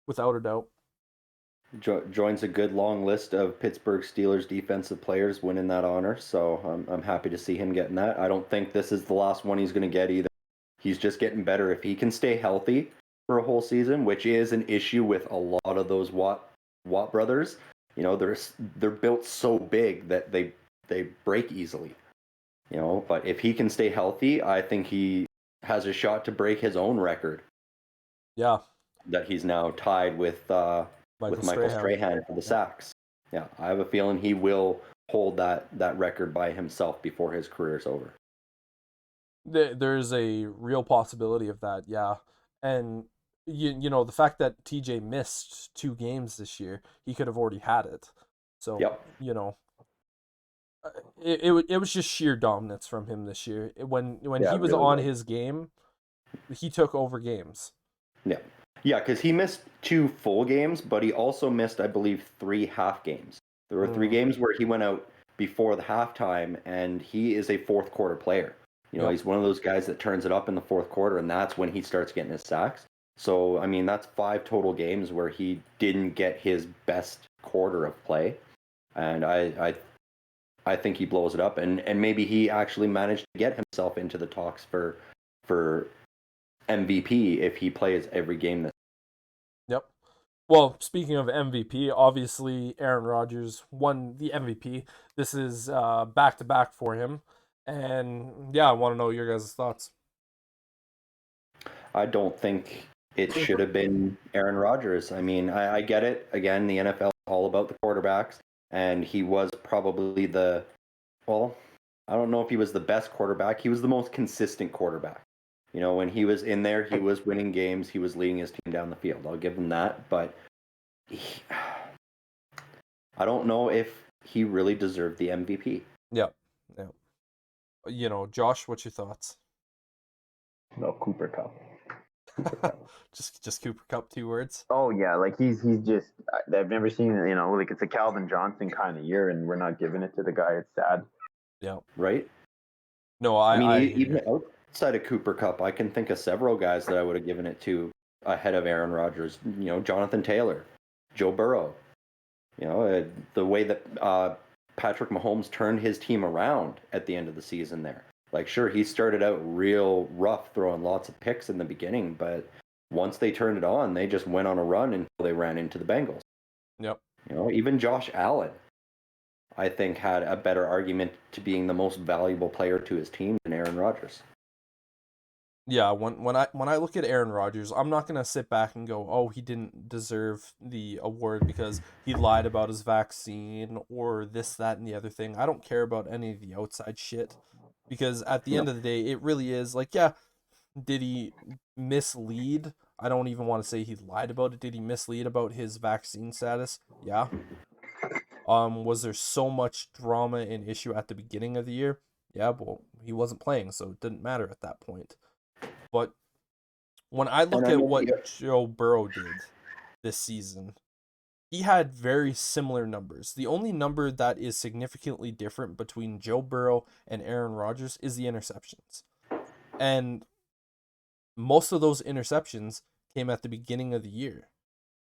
without a doubt. Joins a good long list of Pittsburgh Steelers defensive players winning that honor. So I'm happy to see him getting that. I don't think this is the last one he's going to get either. He's just getting better. If he can stay healthy for a whole season, which is an issue with a lot of those Watt brothers, they're built so big that they break easily. But if he can stay healthy, I think he has a shot to break his own record Yeah, that he's now tied with Michael Strahan for the sacks. Yeah, I have a feeling he will hold that record by himself before his career's over. There's a real possibility of that, yeah. And the fact that TJ missed 2 games this year, he could have already had it. So, Yep. it was just sheer dominance from him this year. When Yeah, he it was really on was. his game, he took over games. Yeah. Yeah, because he missed 2 full games, but he also missed, I believe, 3 half games. There were 3 games where he went out before the halftime, and he is a fourth quarter player. Yep. He's one of those guys that turns it up in the fourth quarter, and that's when he starts getting his sacks. So, I mean, that's 5 total games where he didn't get his best quarter of play. And I think he blows it up, and maybe he actually managed to get himself into the talks for MVP if he plays every game this. Yep. Well, speaking of MVP, obviously Aaron Rodgers won the MVP. This is back to back for him, and yeah, I want to know your guys' thoughts. I don't think it should have been Aaron Rodgers. I mean, I get it. Again, the NFL is all about the quarterbacks, and he was probably well, I don't know if he was the best quarterback. He was the most consistent quarterback. When he was in there, he was winning games. He was leading his team down the field. I'll give him that. But I don't know if he really deserved the MVP. Yep. Yep. Josh, what's your thoughts? No, Cooper Cup. just Cooper Cup, 2 words. Oh yeah, like he's just I've never seen like it's a Calvin Johnson kind of year, and we're not giving it to the guy. It's sad. Yeah. Right? No, I mean, I hear even you. outside of Cooper Cup, I can think of several guys that I would have given it to ahead of Aaron Rodgers. Jonathan Taylor, Joe Burrow. The way that Patrick Mahomes turned his team around at the end of the season there. Like, sure, he started out real rough, throwing lots of picks in the beginning, but once they turned it on, they just went on a run until they ran into the Bengals. Yep. Even Josh Allen, I think, had a better argument to being the most valuable player to his team than Aaron Rodgers. Yeah, when I look at Aaron Rodgers, I'm not gonna sit back and go, "Oh, he didn't deserve the award because he lied about his vaccine or this, that, and the other thing." I don't care about any of the outside shit because at the No. end of the day, it really is like, yeah, did he mislead? I don't even want to say he lied about it. Did he mislead about his vaccine status? Yeah. Was there so much drama and issue at the beginning of the year? Yeah, well, he wasn't playing, so it didn't matter at that point. But when I And look I at know what Joe Burrow did this season, he had very similar numbers. The only number that is significantly different between Joe Burrow and Aaron Rodgers is the interceptions. And most of those interceptions came at the beginning of the year.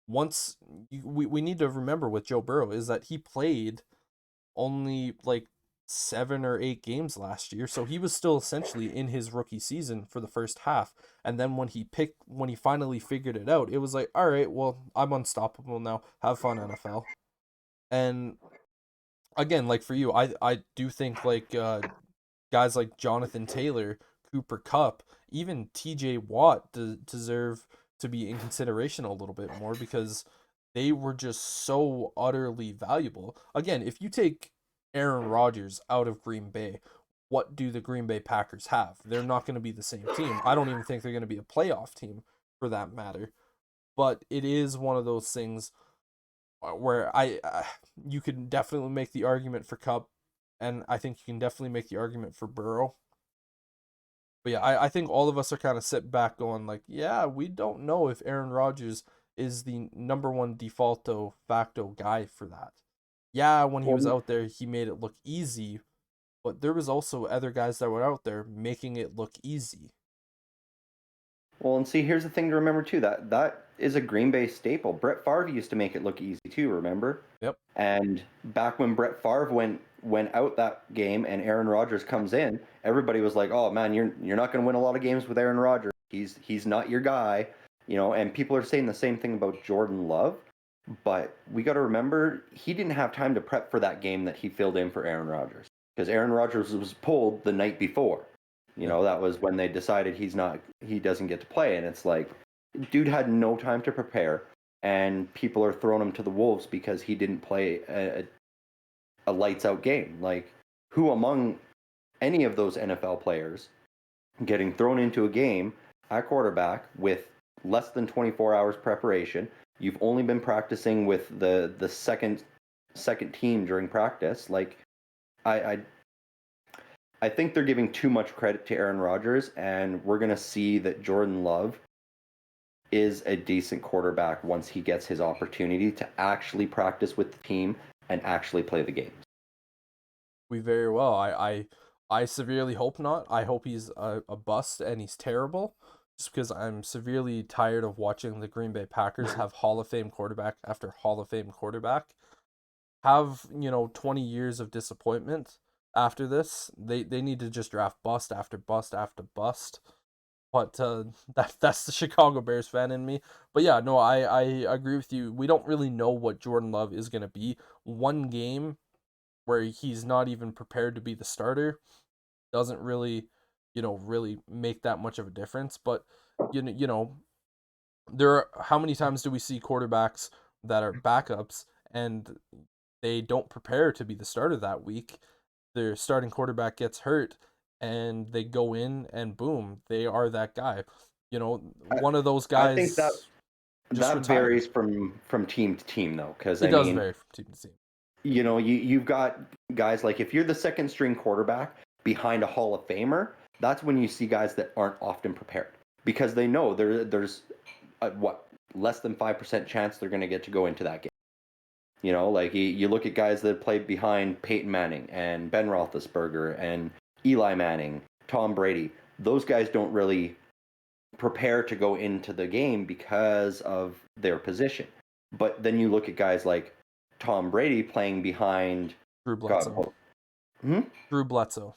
We need to remember with Joe Burrow is that he played only like 7 or 8 games last year, so he was still essentially in his rookie season for the first half. And then when he finally figured it out, it was like, all right, well, I'm unstoppable now. Have fun, NFL. And again, like for you, I do think like guys like Jonathan Taylor, Cooper Kupp, even TJ Watt deserve to be in consideration a little bit more because they were just so utterly valuable. Again, if you take Aaron Rodgers out of Green Bay, what do the Green Bay Packers have? They're not going to be the same team. I don't even think they're going to be a playoff team for that matter. But it is one of those things where you can definitely make the argument for Kupp, and I think you can definitely make the argument for Burrow. But yeah, I think all of us are kind of sit back going like, yeah, we don't know if Aaron Rodgers is the number one defaulto facto guy for that. Yeah, when he was Well, out there, he made it look easy, but there was also other guys that were out there making it look easy. Well, and see, here's the thing to remember too. That is a Green Bay staple. Brett Favre used to make it look easy too. Remember? Yep. And back when Brett Favre went out that game and Aaron Rodgers comes in, everybody was like, "Oh man, you're not going to win a lot of games with Aaron Rodgers. He's not your guy." You know, and people are saying the same thing about Jordan Love. But we got to remember he didn't have time to prep for that game that he filled in for Aaron Rodgers because Aaron Rodgers was pulled the night before. You know, that was when they decided he doesn't get to play. And it's like, dude had no time to prepare. And people are throwing him to the wolves because he didn't play a lights out game. Like, who among any of those NFL players getting thrown into a game at quarterback with less than 24 hours preparation? You've only been practicing with the second team during practice. Like, I think they're giving too much credit to Aaron Rodgers, and we're going to see that Jordan Love is a decent quarterback once he gets his opportunity to actually practice with the team and actually play the games. We very well. I severely hope not. I hope he's a bust and he's terrible. Just because I'm severely tired of watching the Green Bay Packers have Hall of Fame quarterback after Hall of Fame quarterback have 20 years of disappointment after this. They need to just draft bust after bust after bust. But that's the Chicago Bears fan in me. But yeah, no, I agree with you. We don't really know what Jordan Love is gonna be. One game where he's not even prepared to be the starter doesn't really, really make that much of a difference. But you know, how many times do we see quarterbacks that are backups and they don't prepare to be the starter that week? Their starting quarterback gets hurt and they go in and boom, they are that guy. One of those I think that guys just retired. varies from team to team though, because It does vary from team to team. you've got guys like if you're the second string quarterback behind a Hall of Famer, that's when you see guys that aren't often prepared because they know there's less than 5% chance they're going to get to go into that game. Like you look at guys that played behind Peyton Manning and Ben Roethlisberger and Eli Manning, Tom Brady. Those guys don't really prepare to go into the game because of their position. But then you look at guys like Tom Brady playing behind Drew Bledsoe. Drew Bledsoe.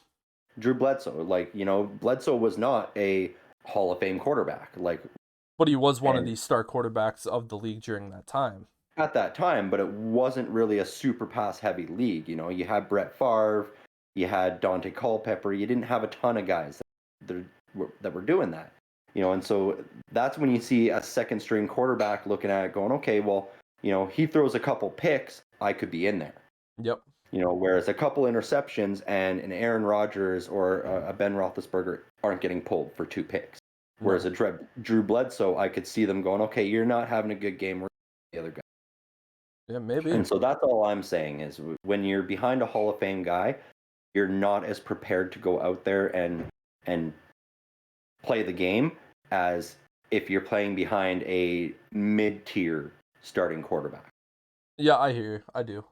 Drew Bledsoe. Like, Bledsoe was not a Hall of Fame quarterback. But he was one of the star quarterbacks of the league during that time. At that time, but it wasn't really a super pass heavy league. You had Brett Favre, you had Dante Culpepper, you didn't have a ton of guys that were doing that. And so that's when you see a second string quarterback looking at it going, okay, well, he throws a couple picks, I could be in there. Yep. Whereas a couple interceptions and an Aaron Rodgers or a Ben Roethlisberger aren't getting pulled for 2 picks. Whereas No. a Drew Bledsoe, I could see them going, okay, you're not having a good game. We're the other guy. Yeah, maybe. And so that's all I'm saying is when you're behind a Hall of Fame guy, you're not as prepared to go out there and play the game as if you're playing behind a mid-tier starting quarterback. Yeah, I hear you. I do.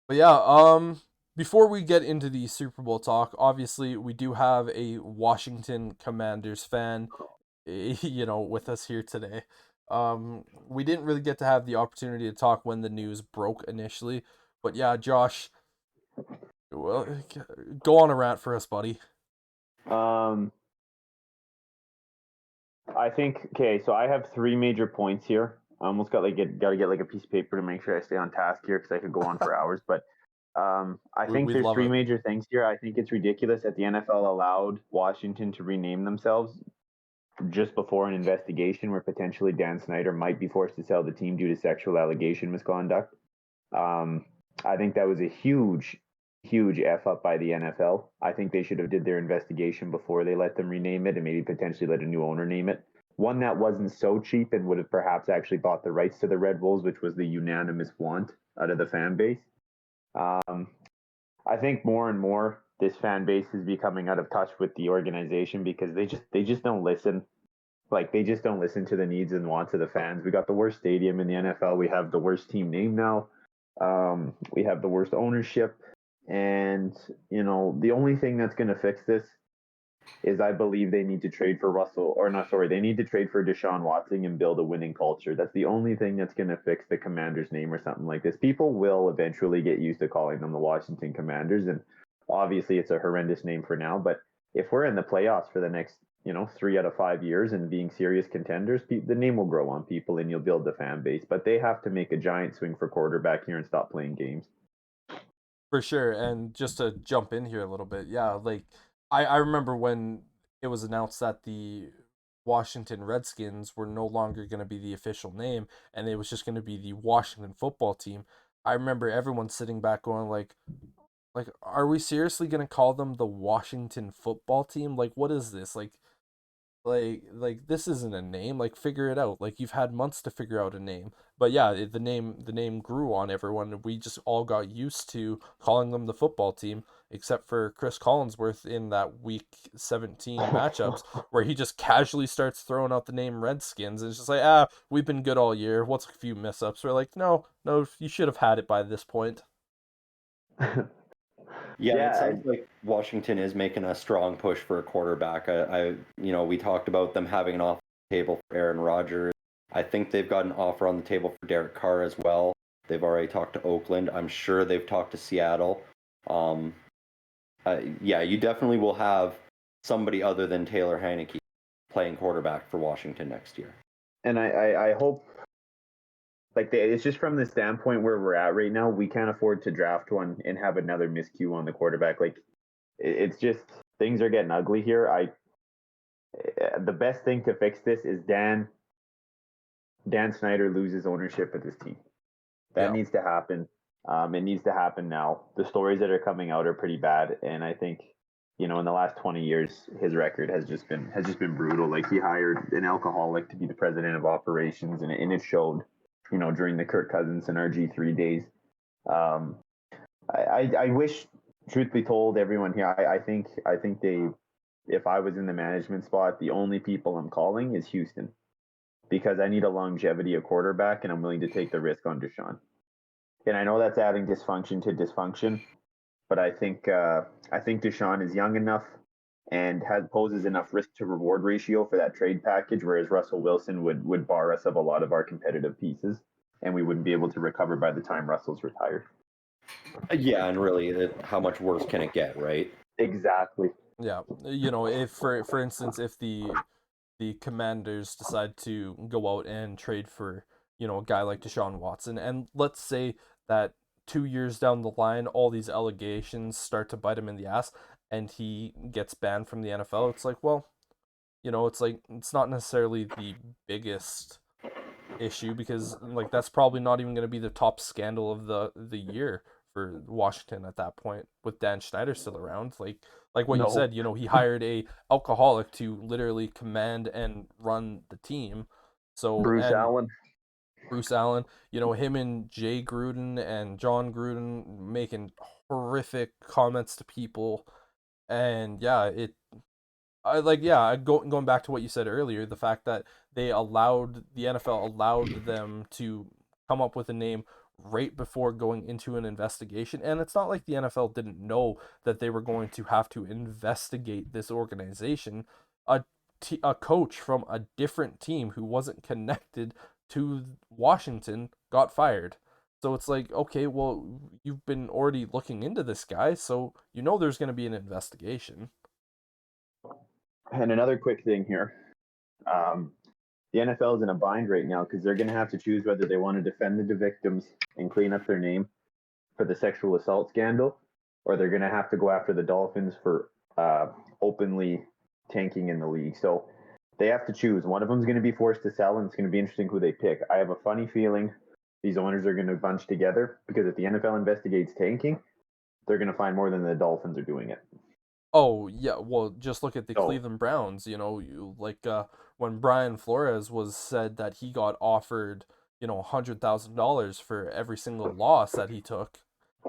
But yeah, before we get into the Super Bowl talk, obviously we do have a Washington Commanders fan, with us here today. We didn't really get to have the opportunity to talk when the news broke initially, but yeah, Josh, well, go on a rant for us, buddy. I think so I have three major points here. I almost got to get like a piece of paper to make sure I stay on task here because I could go on for hours. But I think We'd there's love three it. major things here. I think it's ridiculous that the NFL allowed Washington to rename themselves just before an investigation where potentially Dan Snyder might be forced to sell the team due to sexual allegation misconduct. Um, I think that was a huge f up by the NFL. I think they should have did their investigation before they let them rename it and maybe potentially let a new owner name it. One that wasn't so cheap and would have perhaps actually bought the rights to the Red Bulls, which was the unanimous want out of the fan base. I think more and more this fan base is becoming out of touch with the organization because they just don't listen. Like they just don't listen to the needs and wants of the fans. We got the worst stadium in the NFL. We have the worst team name now. We have the worst ownership, and the only thing that's going to fix this is I believe they need to trade for Russell, or not, sorry, they need to trade for Deshaun Watson and build a winning culture. That's the only thing that's going to fix the Commanders name or something like this. People will eventually get used to calling them the Washington Commanders, and obviously it's a horrendous name for now, but if we're in the playoffs for the next 3 out of 5 years and being serious contenders, the name will grow on people and you'll build the fan base. But they have to make a giant swing for quarterback here and stop playing games. For sure. And just to jump in here a little bit, yeah, like I remember when it was announced that the Washington Redskins were no longer going to be the official name and it was just going to be the Washington football team. I remember everyone sitting back going like are we seriously going to call them the Washington football team? Like what is this? Like this isn't a name. Like figure it out. Like you've had months to figure out a name. But yeah, the name grew on everyone and we just all got used to calling them the football team except for Chris Collinsworth in that week 17 matchups where he just casually starts throwing out the name Redskins and it's just like, we've been good all year. What's a few mess ups? We're like, no, you should have had it by this point. Yeah, it Yeah, sounds like Washington is making a strong push for a quarterback. We talked about them having an offer on the table for Aaron Rodgers. I think they've got an offer on the table for Derek Carr as well. They've already talked to Oakland. I'm sure they've talked to Seattle. Yeah, you definitely will have somebody other than Taylor Heineke playing quarterback for Washington next year. and I hope it's just from the standpoint where we're at right now, we can't afford to draft one and have another miscue on the quarterback. Like it's just things are getting ugly here. The best thing to fix this is Dan Snyder loses ownership of this team. That Yeah. needs to happen. It needs to happen now. The stories that are coming out are pretty bad, and I think in the last 20 years, his record has just been brutal. Like he hired an alcoholic to be the president of operations, and it showed. During the Kirk Cousins and RG3 days. Um, I wish, truth be told, everyone here. I think they. If I was in the management spot, the only people I'm calling is Houston, because I need a longevity of quarterback, and I'm willing to take the risk on Deshaun. And I know that's adding dysfunction to dysfunction, but I think Deshaun is young enough and poses enough risk to reward ratio for that trade package, whereas Russell Wilson would bar us of a lot of our competitive pieces, and we wouldn't be able to recover by the time Russell's retired. Yeah, and really, how much worse can it get, right? Exactly. Yeah. If for instance if the Commanders decide to go out and trade for, a guy like Deshaun Watson. And let's say that 2 years down the line, all these allegations start to bite him in the ass and he gets banned from the NFL. It's like, well, it's not necessarily the biggest issue because like that's probably not even going to be the top scandal of the year for Washington at that point with Dan Schneider still around. Like what you No. said, he hired a alcoholic to literally command and run the team. So Bruce and Allen. Bruce Allen, him and Jay Gruden and John Gruden making horrific comments to people, and yeah, going back to what you said earlier, the fact that the NFL allowed them to come up with a name right before going into an investigation, and it's not like the NFL didn't know that they were going to have to investigate this organization. A coach from a different team who wasn't connected to Washington got fired. So it's like, okay, well, you've been already looking into this guy, so there's going to be an investigation. And another quick thing here. The NFL is in a bind right now because they're going to have to choose whether they want to defend the victims and clean up their name for the sexual assault scandal, or they're going to have to go after the Dolphins for openly tanking in the league. So they have to choose. One of them is going to be forced to sell, and it's going to be interesting who they pick. I have a funny feeling these owners are going to bunch together because if the NFL investigates tanking, they're going to find more than the Dolphins are doing it. Oh yeah, well, just look at the Oh. Cleveland Browns. When Brian Flores was said that he got offered, $100,000 for every single loss that he took.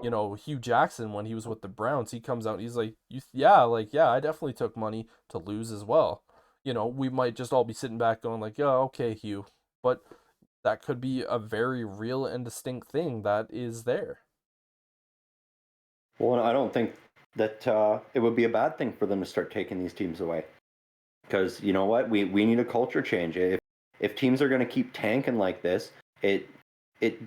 Hugh Jackson, when he was with the Browns, he comes out, he's like, yeah, I definitely took money to lose as well. We might just all be sitting back going like, yeah, okay, Hugh, but that could be a very real and distinct thing that is there. Well, I don't think that it would be a bad thing for them to start taking these teams away. Because you know what? We need a culture change. If teams are going to keep tanking like this, it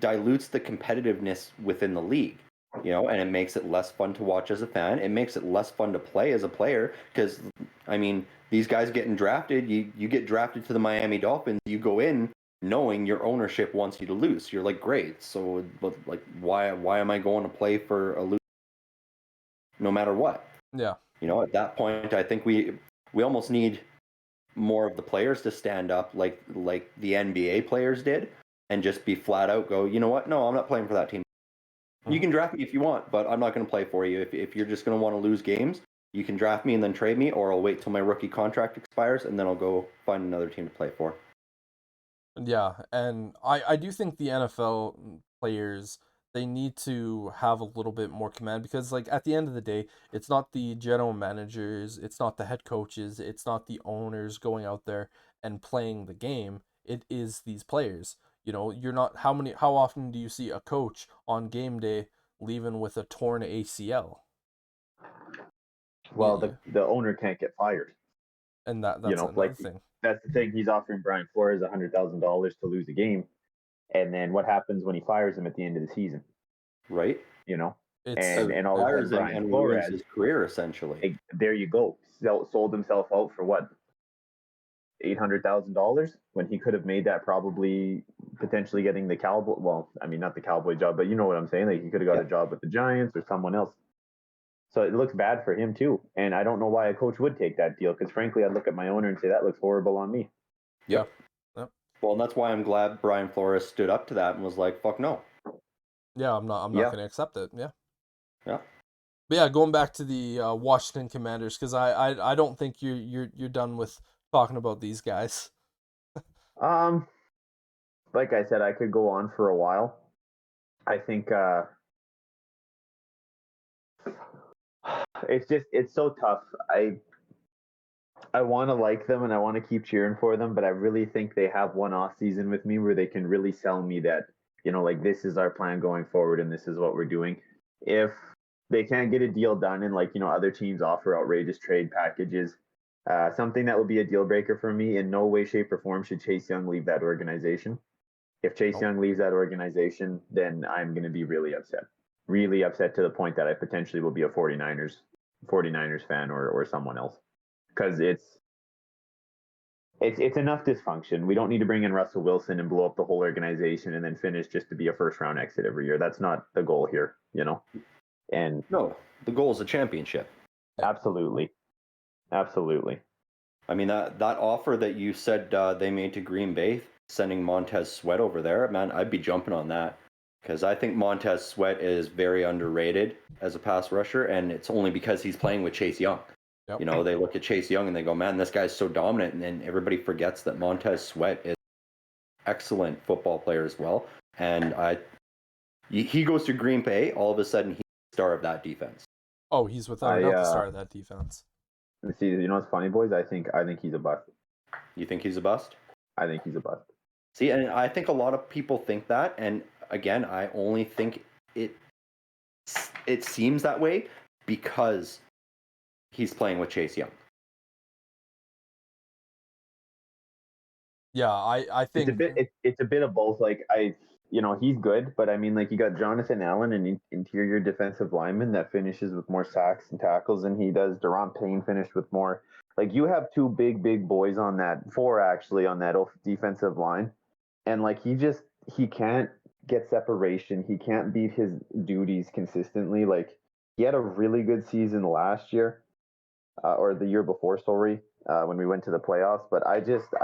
dilutes the competitiveness within the league. And it makes it less fun to watch as a fan. It makes it less fun to play as a player. Because, I mean, these guys getting drafted, you get drafted to the Miami Dolphins, you go in knowing your ownership wants you to lose. You're like, great. So, like, why am I going to play for a loser no matter what? Yeah. At that point, I think we almost need more of the players to stand up like the NBA players did and just be flat out go, you know what? No, I'm not playing for that team. You can draft me if you want, but I'm not going to play for you. If you're just going to want to lose games, you can draft me and then trade me, or I'll wait till my rookie contract expires and then I'll go find another team to play for. Yeah, and I do think the NFL players, they need to have a little bit more command because like at the end of the day, it's not the general managers, it's not the head coaches, it's not the owners going out there and playing the game. It is these players. You're not how often do you see a coach on game day leaving with a torn ACL? Well, Yeah, the owner can't get fired. and that's another Like thing. that's the thing. He's offering Brian Flores $100,000 to lose a game, and then what happens when he fires him at the end of the season? Right? It's And all of a Fires sudden Brian and Flores, ruins his career essentially. there you go, sold himself out for what, $800,000 when he could have made that probably potentially getting the Cowboy. Well, I mean not the Cowboy job, but you know what I'm saying. Like he could have got a job with the Giants or someone else. So it looks bad for him too, and I don't know why a coach would take that deal because frankly, I'd look at my owner and say that looks horrible on me. Yep. Well, and that's why I'm glad Brian Flores stood up to that and was like, "Fuck no." Yeah, I'm not going to accept it. Yeah. Yeah. But yeah, going back to the Washington Commanders, because I don't think you're done with talking about these guys. Like I said, I could go on for a while. I think it's so tough. I want to like them and I want to keep cheering for them, but I really think they have one off season with me where they can really sell me that, like this is our plan going forward and this is what we're doing. If they can't get a deal done and other teams offer outrageous trade packages, something that would be a deal breaker for me in no way, shape, or form should Chase Young leave that organization. If Chase Young leaves that organization, then I'm going to be really upset to the point that I potentially will be a 49ers fan or someone else. Because it's enough dysfunction. We don't need to bring in Russell Wilson and blow up the whole organization and then finish just to be a first round exit every year. That's not the goal here, And no, the goal is a championship. Absolutely. I mean that offer that you said they made to Green Bay, sending Montez Sweat over there, man, I'd be jumping on that because I think Montez Sweat is very underrated as a pass rusher, and it's only because he's playing with Chase Young. Yep. You know, they look at Chase Young and they go, man, this guy's so dominant. And then everybody forgets that Montez Sweat is an excellent football player as well. And he goes to Green Bay, all of a sudden he's the star of that defense. Oh, he's without a doubt the star of that defense. See, you know what's funny, boys? I think he's a bust. You think he's a bust? I think he's a bust. See, and I think a lot of people think that. And again, I only think it seems that way because he's playing with Chase Young. Yeah, I think it's a bit of both. Like he's good, but I mean, like you got Jonathan Allen, an interior defensive lineman that finishes with more sacks and tackles than he does. Daron Payne finished with more. Like you have two big boys on that, four actually on that defensive line, and like he can't get separation. He can't beat his duties consistently. Like he had a really good season last year, or the year before, sorry, when we went to the playoffs. But I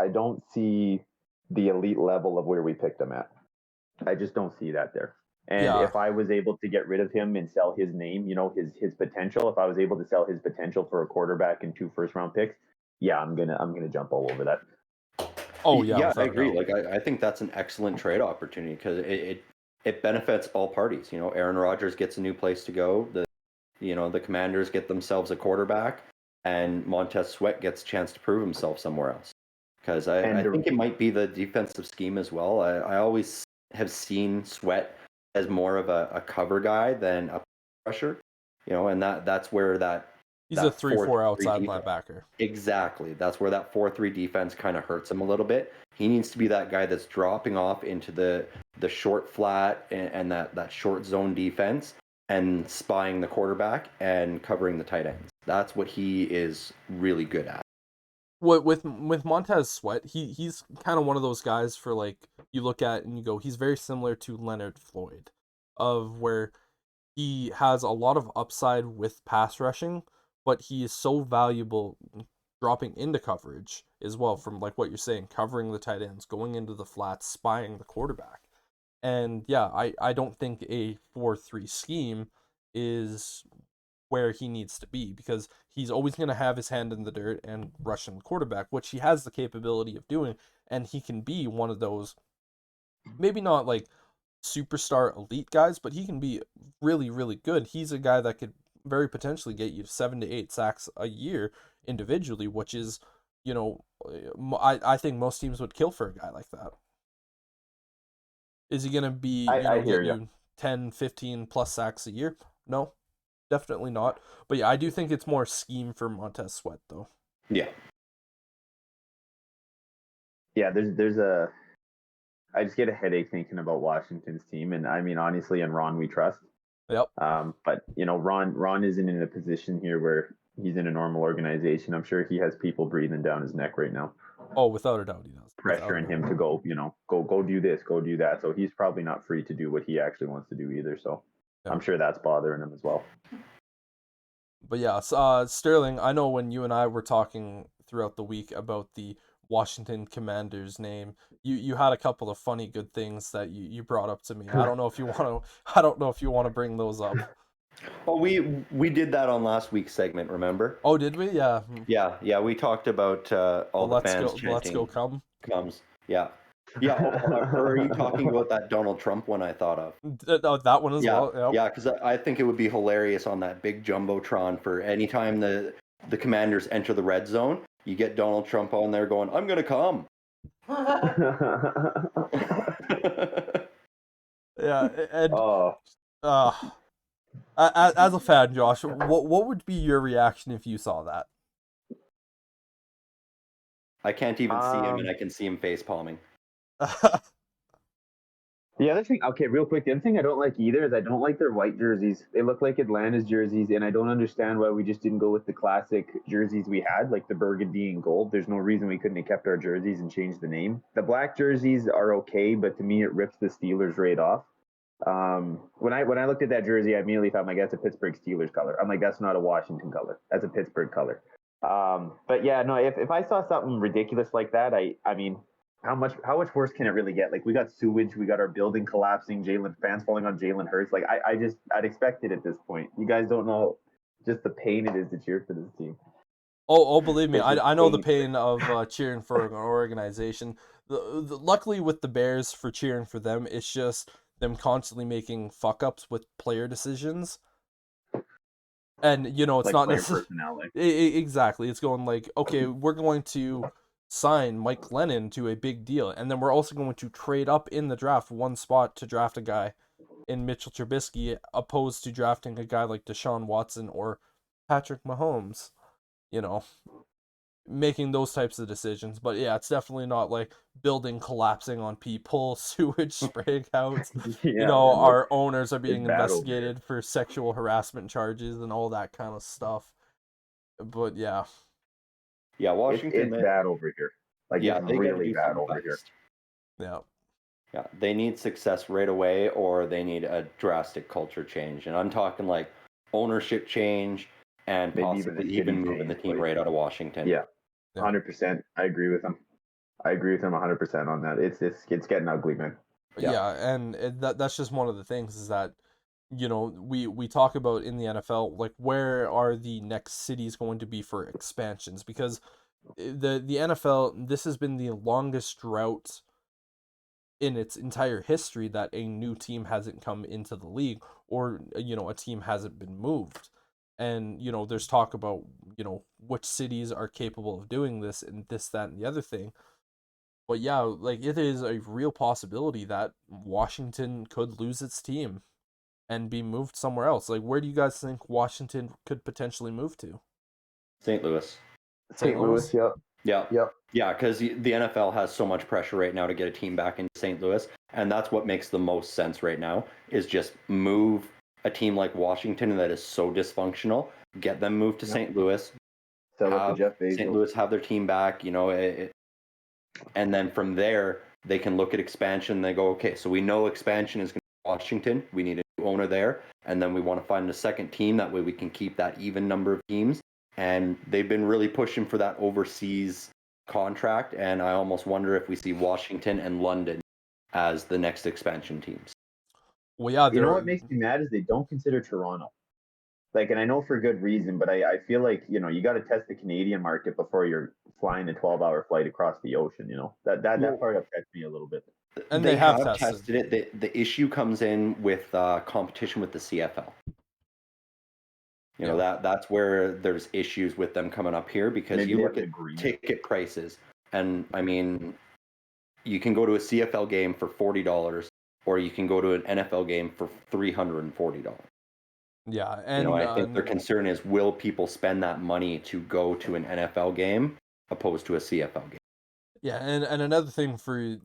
don't see the elite level of where we picked him at. I just don't see that there. And if I was able to get rid of him and sell his name, his potential, if I was able to sell his potential for a quarterback and 2 first-round picks, yeah, I'm gonna jump all over that. Oh yeah, I agree. Like I think that's an excellent trade opportunity because it benefits all parties. You know, Aaron Rodgers gets a new place to go. The Commanders get themselves a quarterback, and Montez Sweat gets a chance to prove himself somewhere else. Because I think it might be the defensive scheme as well. I always have seen Sweat as more of a cover guy than a rusher. You know, and that's where he's a 3-4 outside linebacker. Exactly. That's where that 4-3 defense kind of hurts him a little bit. He needs to be that guy that's dropping off into the short flat and that short zone defense and spying the quarterback and covering the tight ends. That's what he is really good at. With Montez Sweat, he's kind of one of those guys for like you look at and you go, he's very similar to Leonard Floyd, of where he has a lot of upside with pass rushing, but he is so valuable dropping into coverage as well, from like what you're saying, covering the tight ends, going into the flats, spying the quarterback. And yeah, I don't think a 4-3 scheme is where he needs to be, because he's always going to have his hand in the dirt and rushing the quarterback, which he has the capability of doing, and he can be one of those, maybe not like superstar elite guys, but he can be really, really good. He's a guy that could very potentially get you 7 to 8 sacks a year individually, which is, I think most teams would kill for a guy like that. Is he going to be, get you 10, 15 plus sacks a year? No, definitely not. But yeah, I do think it's more scheme for Montez Sweat, though. Yeah. Yeah, I just get a headache thinking about Washington's team. And I mean, honestly, in Ron, we trust. Yep. But, Ron isn't in a position here where he's in a normal organization. I'm sure he has people breathing down his neck right now. Oh, without a doubt he does. Pressuring him to go, go do this, go do that. So he's probably not free to do what he actually wants to do either. So yeah. I'm sure that's bothering him as well. But yeah, Sterling, I know when you and I were talking throughout the week about the Washington Commanders name, you had a couple of funny good things that you brought up to me. I don't know if you want to bring those up. Oh, we did that on last week's segment, remember? Oh, did we? Yeah. Yeah, we talked about all the fans chanting. Let's go comes. Yeah. Or are you talking about that Donald Trump one I thought of? That one as well. Yep. Yeah, because I think it would be hilarious on that big jumbotron for any time the Commanders enter the red zone. You get Donald Trump on there going, "I'm gonna come." Yeah, and as a fan, Josh, what would be your reaction if you saw that? I can't even see him, and I can see him face palming. The other thing, okay, real quick, the other thing I don't like either is I don't like their white jerseys. They look like Atlanta's jerseys, and I don't understand why we just didn't go with the classic jerseys we had, like the burgundy and gold. There's no reason we couldn't have kept our jerseys and changed the name. The black jerseys are okay, but to me, it rips the Steelers right off. When I looked at that jersey, I immediately thought, like, that's a Pittsburgh Steelers color. I'm like, that's not a Washington color. That's a Pittsburgh color. But yeah, no, if I saw something ridiculous like that, I mean, how much worse can it really get? Like, we got sewage, we got our building collapsing, Jalen fans falling on Jalen Hurts. Like, I'd expect it at this point. You guys don't know just the pain it is to cheer for this team. Oh, believe me, It's just I know the dangerous. pain of cheering for an organization. Luckily, with the Bears, for cheering for them, it's just them constantly making fuck ups with player decisions, and it's Like not player necessarily personality. exactly. It's going like, okay, we're going to sign Mike Lennon to a big deal, and then we're also going to trade up in the draft one spot to draft a guy in Mitchell Trubisky, opposed to drafting a guy like Deshaun Watson or Patrick Mahomes. You know, making those types of decisions. But yeah, it's definitely not like building collapsing on people, sewage spraying out. Yeah, man. Like, Our owners are it's being bad over here. investigated for sexual harassment charges and all that kind of stuff. But yeah, Yeah, Washington. It's bad over here. Like, Yeah, it's they got to really do bad something over here. fast. yeah. Yeah, they need success right away, or they need a drastic culture change. And I'm talking like ownership change and Maybe even possibly a even city moving the change. team Like, right out of Washington. yeah, Yeah. 100%. I agree with him. 100% on that. It's getting ugly, man. Yeah, and that's just one of the things is that we talk about in the NFL, like, where are the next cities going to be for expansions, because the NFL, this has been the longest drought in its entire history that a new team hasn't come into the league, or a team hasn't been moved. And there's talk about which cities are capable of doing this and this, that, and the other thing. But yeah, like, it is a real possibility that Washington could lose its team and be moved somewhere else. Like, where do you guys think Washington could potentially move to? St. Louis. St. Louis? Yep. Yeah. Yep. Yeah, because the NFL has so much pressure right now to get a team back into St. Louis, and that's what makes the most sense right now is just move a team like Washington that is so dysfunctional, get them moved to Yep. St. Louis, Sell it to have Jeff St. Bezos. Louis have their team back, and then from there they can look at expansion. They go, okay, so we know expansion is going to be Washington. We need a new owner there, and then we want to find a second team. That way we can keep that even number of teams. And they've been really pushing for that overseas contract, and I almost wonder if we see Washington and London as the next expansion teams. Well, yeah, You know what makes me mad is they don't consider Toronto. Like, and I know for good reason, but I feel like, you got to test the Canadian market before you're flying a 12-hour flight across the ocean. That part upsets me a little bit. and They they have have tested it. The issue comes in with competition with the CFL. That's where there's issues with them coming up here, because Maybe you they look have an at agreement. ticket prices, and I mean, you can go to a CFL game for $40, or you can go to an NFL game for $340. Yeah, and I think their concern is, will people spend that money to go to an NFL game opposed to a CFL game? yeah, and another thing for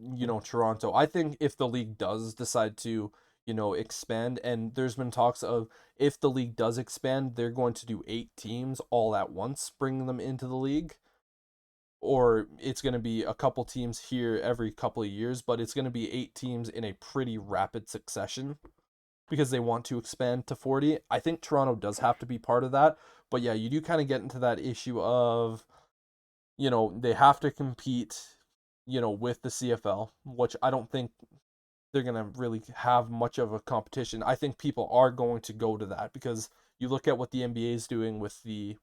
Toronto, I think if the league does decide to expand, and there's been talks of, if the league does expand, they're going to do 8 teams all at once, bring them into the league, or it's going to be a couple teams here every couple of years, but it's going to be 8 teams in a pretty rapid succession, because they want to expand to 40. I think Toronto does have to be part of that, but yeah, you do kind of get into that issue of they have to compete with the CFL, which I don't think they're going to really have much of a competition. I think people are going to go to that, because you look at what the NBA is doing with the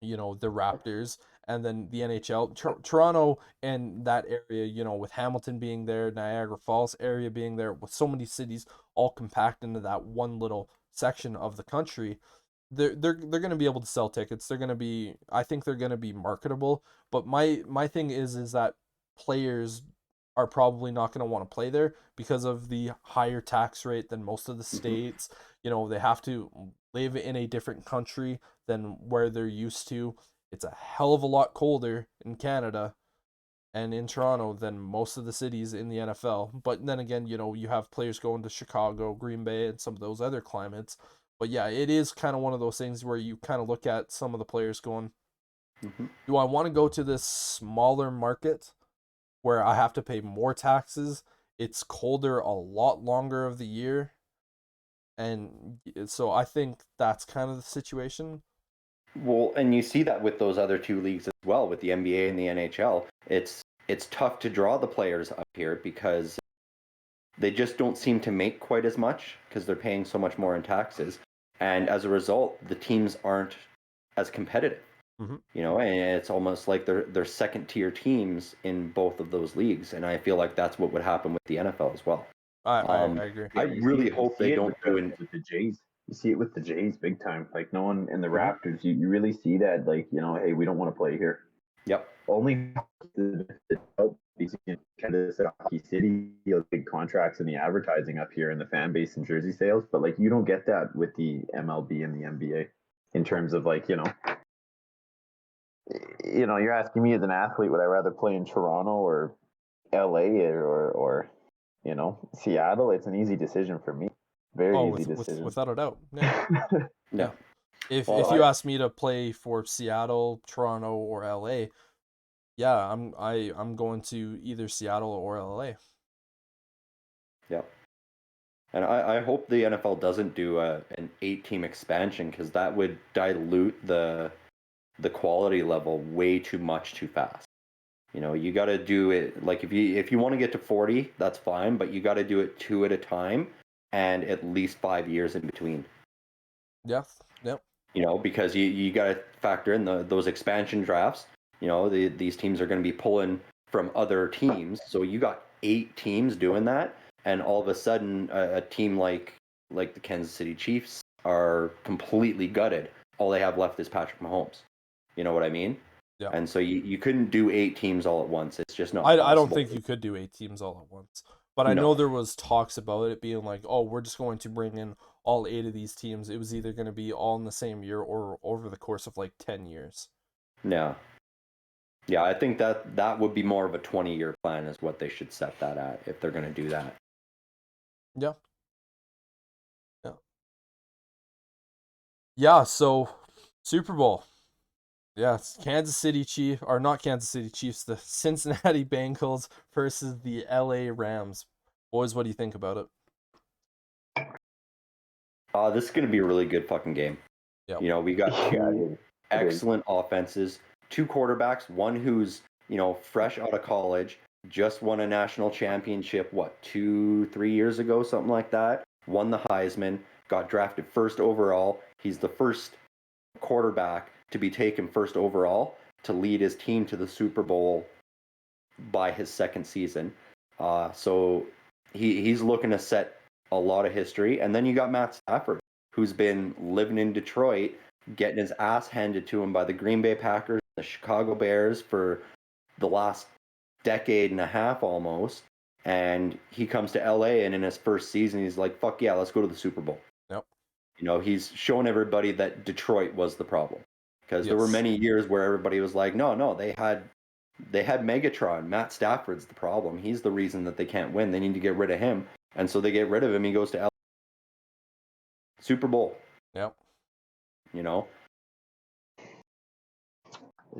the Raptors, and then the NHL. Toronto and that area, with Hamilton being there, Niagara Falls area being there, with so many cities all compact into that one little section of the country, they're going to be able to sell tickets. I think they're going to be marketable. But my thing is that players are probably not going to want to play there because of the higher tax rate than most of the states. They have to live in a different country than where they're used to. It's a hell of a lot colder in Canada and in Toronto than most of the cities in the NFL. But then again, you have players going to Chicago, Green Bay, and some of those other climates. But yeah, it is kind of one of those things where you kind of look at some of the players going, do I want to go to this smaller market where I have to pay more taxes? It's colder a lot longer of the year. And so I think that's kind of the situation. Well, and you see that with those other two leagues as well, with the NBA and the NHL. It's it's tough to draw the players up here because they just don't seem to make quite as much because they're paying so much more in taxes. And as a result, the teams aren't as competitive. You know, and it's almost like they're second tier teams in both of those leagues. And I feel like that's what would happen with the NFL as well. I agree. I really hope they don't do it with the Jays. You see it with the Jays big time. Like no one in the Mhm. Raptors, you really see that. Like hey, we don't want to play here. Yep. Only kind of hockey city, big contracts and the advertising up here and the fan base and jersey sales. But like you don't get that with the MLB and the NBA in terms of like you're asking me as an athlete, would I rather play in Toronto or LA or Seattle? It's an easy decision for me. Very easy decision. Without a doubt. Yeah. Yeah. If you ask me to play for Seattle, Toronto, or LA, yeah, I'm going to either Seattle or LA. Yeah. And I hope the NFL doesn't do an 8-team expansion because that would dilute the quality level way too much too fast. You got to do it like if you want to get to 40, that's fine, but you got to do it 2 at a time and at least 5 years in between. Yeah. Yep. Because you got to factor in those expansion drafts. These teams are going to be pulling from other teams, so you got 8 teams doing that, and all of a sudden a team like the Kansas City Chiefs are completely gutted. All they have left is Patrick Mahomes. You know what I mean? Yeah. And so you couldn't do 8 teams all at once. It's just not possible. I don't think you could do 8 teams all at once. But I know there was talks about it being like, oh, we're just going to bring in all 8 of these teams. It was either going to be all in the same year or over the course of like 10 years. Yeah. Yeah, I think that would be more of a 20-year plan is what they should set that at if they're going to do that. Yeah. Yeah. Yeah, so Super Bowl. Yeah, Kansas City Chiefs, or not Kansas City Chiefs, the Cincinnati Bengals versus the LA Rams. Boys, what do you think about it? This is going to be a really good fucking game. Yeah. We got 2 excellent offenses, 2 quarterbacks, one who's, fresh out of college, just won a national championship, 2-3 years ago, something like that, won the Heisman, got drafted first overall. He's the first quarterback to be taken first overall to lead his team to the Super Bowl by his second season. So he's looking to set a lot of history. And then you got Matt Stafford, who's been living in Detroit, getting his ass handed to him by the Green Bay Packers, the Chicago Bears for the last decade and a half almost. And he comes to LA, and in his first season, he's like, fuck yeah, let's go to the Super Bowl. Yep. He's shown everybody that Detroit was the problem. Because there were many years where everybody was like, no, they had Megatron. Matt Stafford's the problem. He's the reason that they can't win. They need to get rid of him. And so they get rid of him. He goes to Super Bowl. Yep.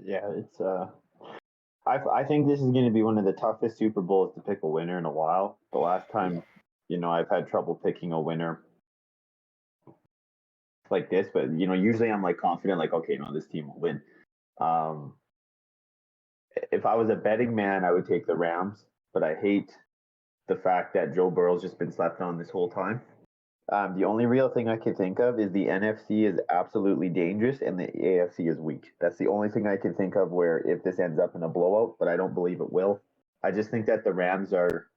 Yeah, it's I think this is going to be one of the toughest Super Bowls to pick a winner in a while. The last time, I've had trouble picking a winner like this, but usually I'm like confident, like, okay, no, this team will win. If I was a betting man, I would take the Rams, but I hate the fact that Joe Burrow's just been slept on this whole time. The only real thing I can think of is the NFC is absolutely dangerous and the AFC is weak. That's the only thing I can think of where if this ends up in a blowout, but I don't believe it will. I just think that the Rams are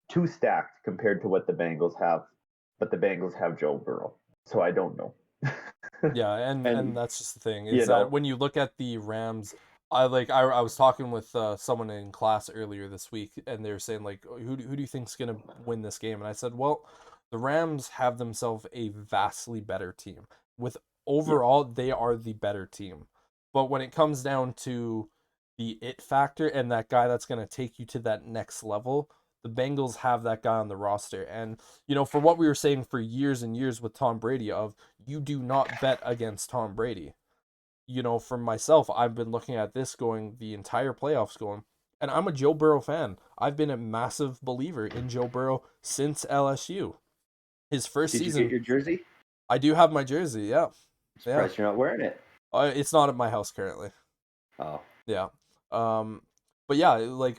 too stacked compared to what the Bengals have, but the Bengals have Joe Burrow. So I don't know. Yeah, and that's just the thing is that when you look at the Rams, I was talking with someone in class earlier this week, and they were saying like, who do you think's gonna win this game? And I said, well, the Rams have themselves a vastly better team. With overall, they are the better team. But when it comes down to the it factor and that guy that's gonna take you to that next level, the Bengals have that guy on the roster. And, for what we were saying for years and years with Tom Brady of, you do not bet against Tom Brady. For myself, I've been looking at this going the entire playoffs going, and I'm a Joe Burrow fan. I've been a massive believer in Joe Burrow since LSU. His first season. Did you get your jersey? I do have my jersey, yeah. Surprised you're not wearing it. It's not at my house currently. Oh. Yeah. But yeah, like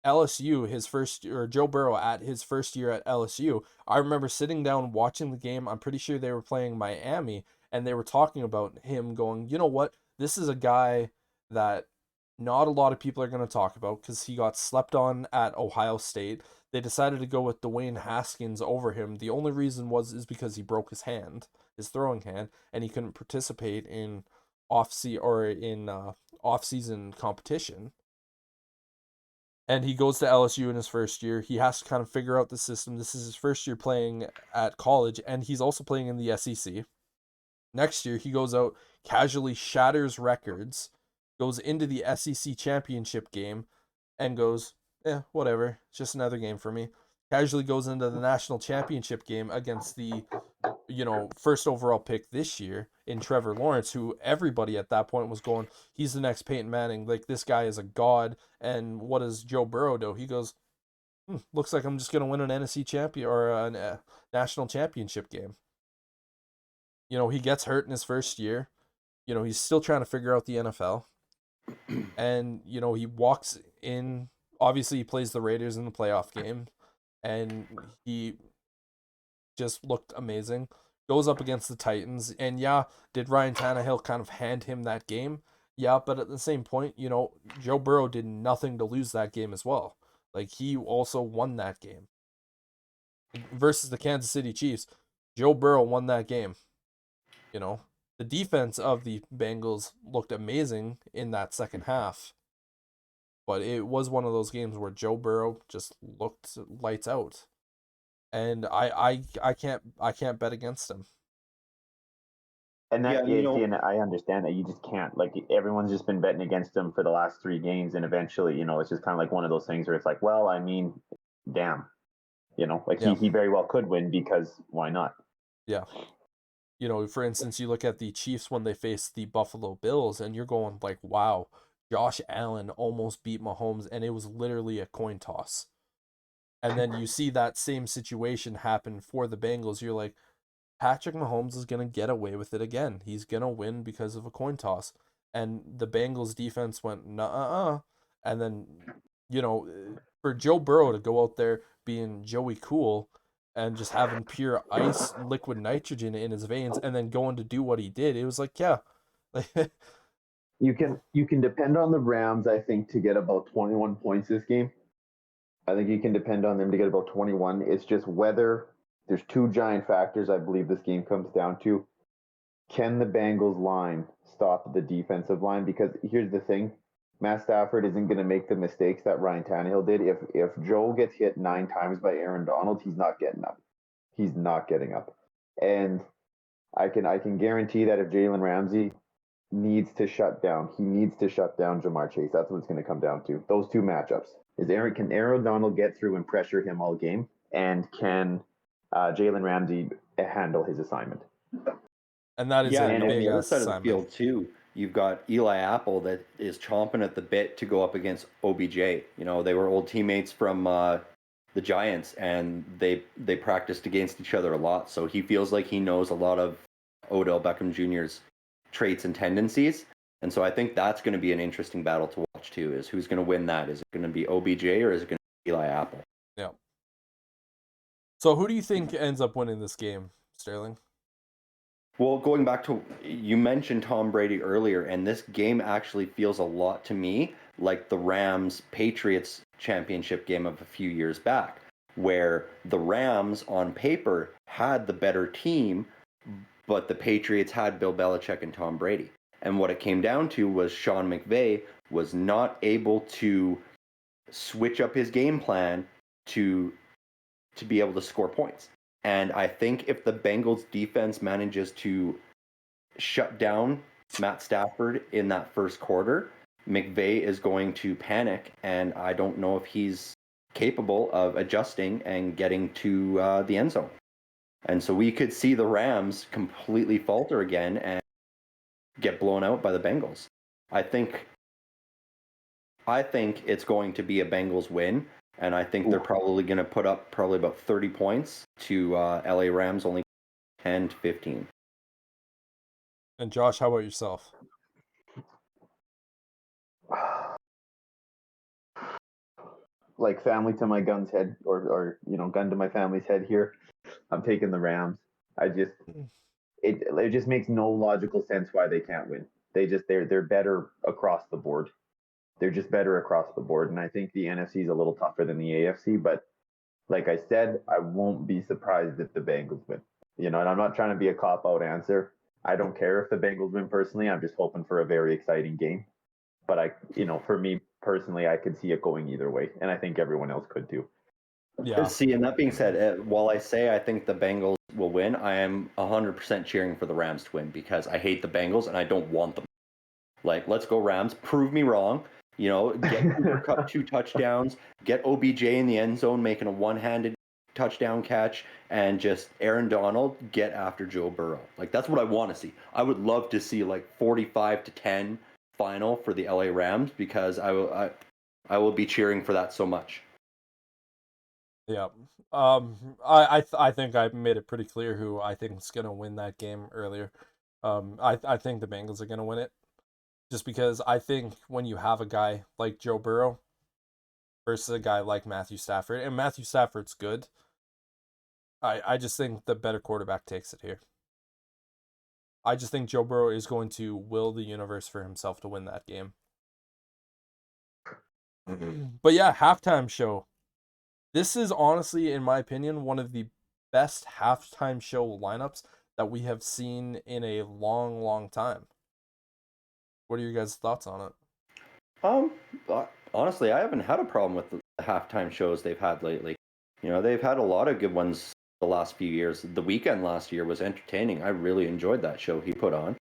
LSU, his first, or Joe Burrow at his first year at LSU, I remember sitting down watching the game. I'm pretty sure they were playing Miami, and they were talking about him going, you know what? This is a guy that not a lot of people are going to talk about because he got slept on at Ohio State. They decided to go with Dwayne Haskins over him. The only reason is because he broke his hand, his throwing hand, and he couldn't participate in off season competition. And he goes to LSU in his first year. He has to kind of figure out the system. This is his first year playing at college, and he's also playing in the SEC. Next year, he goes out, casually shatters records, goes into the SEC championship game, and goes, whatever. It's just another game for me. Casually goes into the national championship game against the, first overall pick this year in Trevor Lawrence, who everybody at that point was going, he's the next Peyton Manning. Like, this guy is a god. And what does Joe Burrow do? He goes, looks like I'm just going to win an NFC champion or a national championship game. He gets hurt in his first year. He's still trying to figure out the NFL. And, he walks in. Obviously, he plays the Raiders in the playoff game. And he just looked amazing. Goes up against the Titans. And yeah, did Ryan Tannehill kind of hand him that game? Yeah, but at the same point, Joe Burrow did nothing to lose that game as well. Like, he also won that game. Versus the Kansas City Chiefs, Joe Burrow won that game. The defense of the Bengals looked amazing in that second half. But it was one of those games where Joe Burrow just looked lights out. And I can't bet against him. And that, Yeah, and I understand that you just can't. Like, everyone's just been betting against him for the last 3 games, and eventually, it's just kind of like one of those things where it's like, well, I mean, damn, like Yeah. he very well could win, because why not? Yeah. For instance, you look at the Chiefs when they faced the Buffalo Bills, and you're going like, wow, Josh Allen almost beat Mahomes, and it was literally a coin toss. And then you see that same situation happen for the Bengals. You're like, Patrick Mahomes is going to get away with it again. He's going to win because of a coin toss. And the Bengals defense went, nuh-uh. And then, for Joe Burrow to go out there being Joey Cool and just having pure ice, liquid nitrogen in his veins, and then going to do what he did, it was like, yeah. You can depend on the Rams, I think, to get about 21 points this game. I think you can depend on them to get about 21. It's just whether there's 2 giant factors I believe this game comes down to. Can the Bengals line stop the defensive line? Because here's the thing, Matt Stafford isn't going to make the mistakes that Ryan Tannehill did. If Joe gets hit 9 times by Aaron Donald, he's not getting up. He's not getting up. And I can guarantee that if Jalen Ramsey needs to shut down Jamar Chase. That's what it's going to come down to. Those 2 matchups. Can Aaron Donald get through and pressure him all game? And can Jalen Ramsey handle his assignment? And that is Yeah, a and on big the other side of the assignment. field too, you've got Eli Apple that is chomping at the bit to go up against OBJ. They were old teammates from the Giants, and they practiced against each other a lot. So he feels like he knows a lot of Odell Beckham Jr.'s traits and tendencies. And so I think that's going to be an interesting battle to watch too, is who's going to win that. Is it going to be OBJ or is it going to be Eli Apple? Yeah. So who do you think ends up winning this game, Sterling? Well, going back to, you mentioned Tom Brady earlier, and this game actually feels a lot to me like the Rams-Patriots championship game of a few years back, where the Rams on paper had the better team, but the Patriots had Bill Belichick and Tom Brady. And what it came down to was Sean McVay was not able to switch up his game plan to be able to score points. And I think if the Bengals defense manages to shut down Matt Stafford in that first quarter, McVay is going to panic, and I don't know if he's capable of adjusting and getting to the end zone. And so we could see the Rams completely falter again and get blown out by the Bengals. I think it's going to be a Bengals win, and I think they're probably going to put up probably about 30 points to LA Rams only 10 to 15. And Josh, how about yourself? like family to my gun's head, or gun to my family's head here. I'm taking the Rams. I just it just makes no logical sense why they can't win. They're better across the board. They're just better across the board, and I think the NFC is a little tougher than the AFC. But like I said, I won't be surprised if the Bengals win. And I'm not trying to be a cop out answer. I don't care if the Bengals win personally. I'm just hoping for a very exciting game. But for me personally, I could see it going either way, and I think everyone else could too. Yeah. See, and that being said, while I say I think the Bengals will win, I am 100% cheering for the Rams to win because I hate the Bengals and I don't want them. Like, let's go Rams. Prove me wrong. Get Cooper Kupp 2 touchdowns. Get OBJ in the end zone making a one-handed touchdown catch, and just Aaron Donald get after Joe Burrow. Like, that's what I want to see. I would love to see like 45-10 final for the LA Rams because I will be cheering for that so much. Yeah. I think I made it pretty clear who I think is gonna win that game earlier. I think the Bengals are gonna win it, just because I think when you have a guy like Joe Burrow versus a guy like Matthew Stafford, and Matthew Stafford's good, I just think the better quarterback takes it here. I just think Joe Burrow is going to will the universe for himself to win that game. But yeah, halftime show. This is honestly, in my opinion, one of the best halftime show lineups that we have seen in a long, long time. What are your guys' thoughts on it? Honestly, I haven't had a problem with the halftime shows they've had lately. They've had a lot of good ones the last few years. The Weekend last year was entertaining. I really enjoyed that show he put on.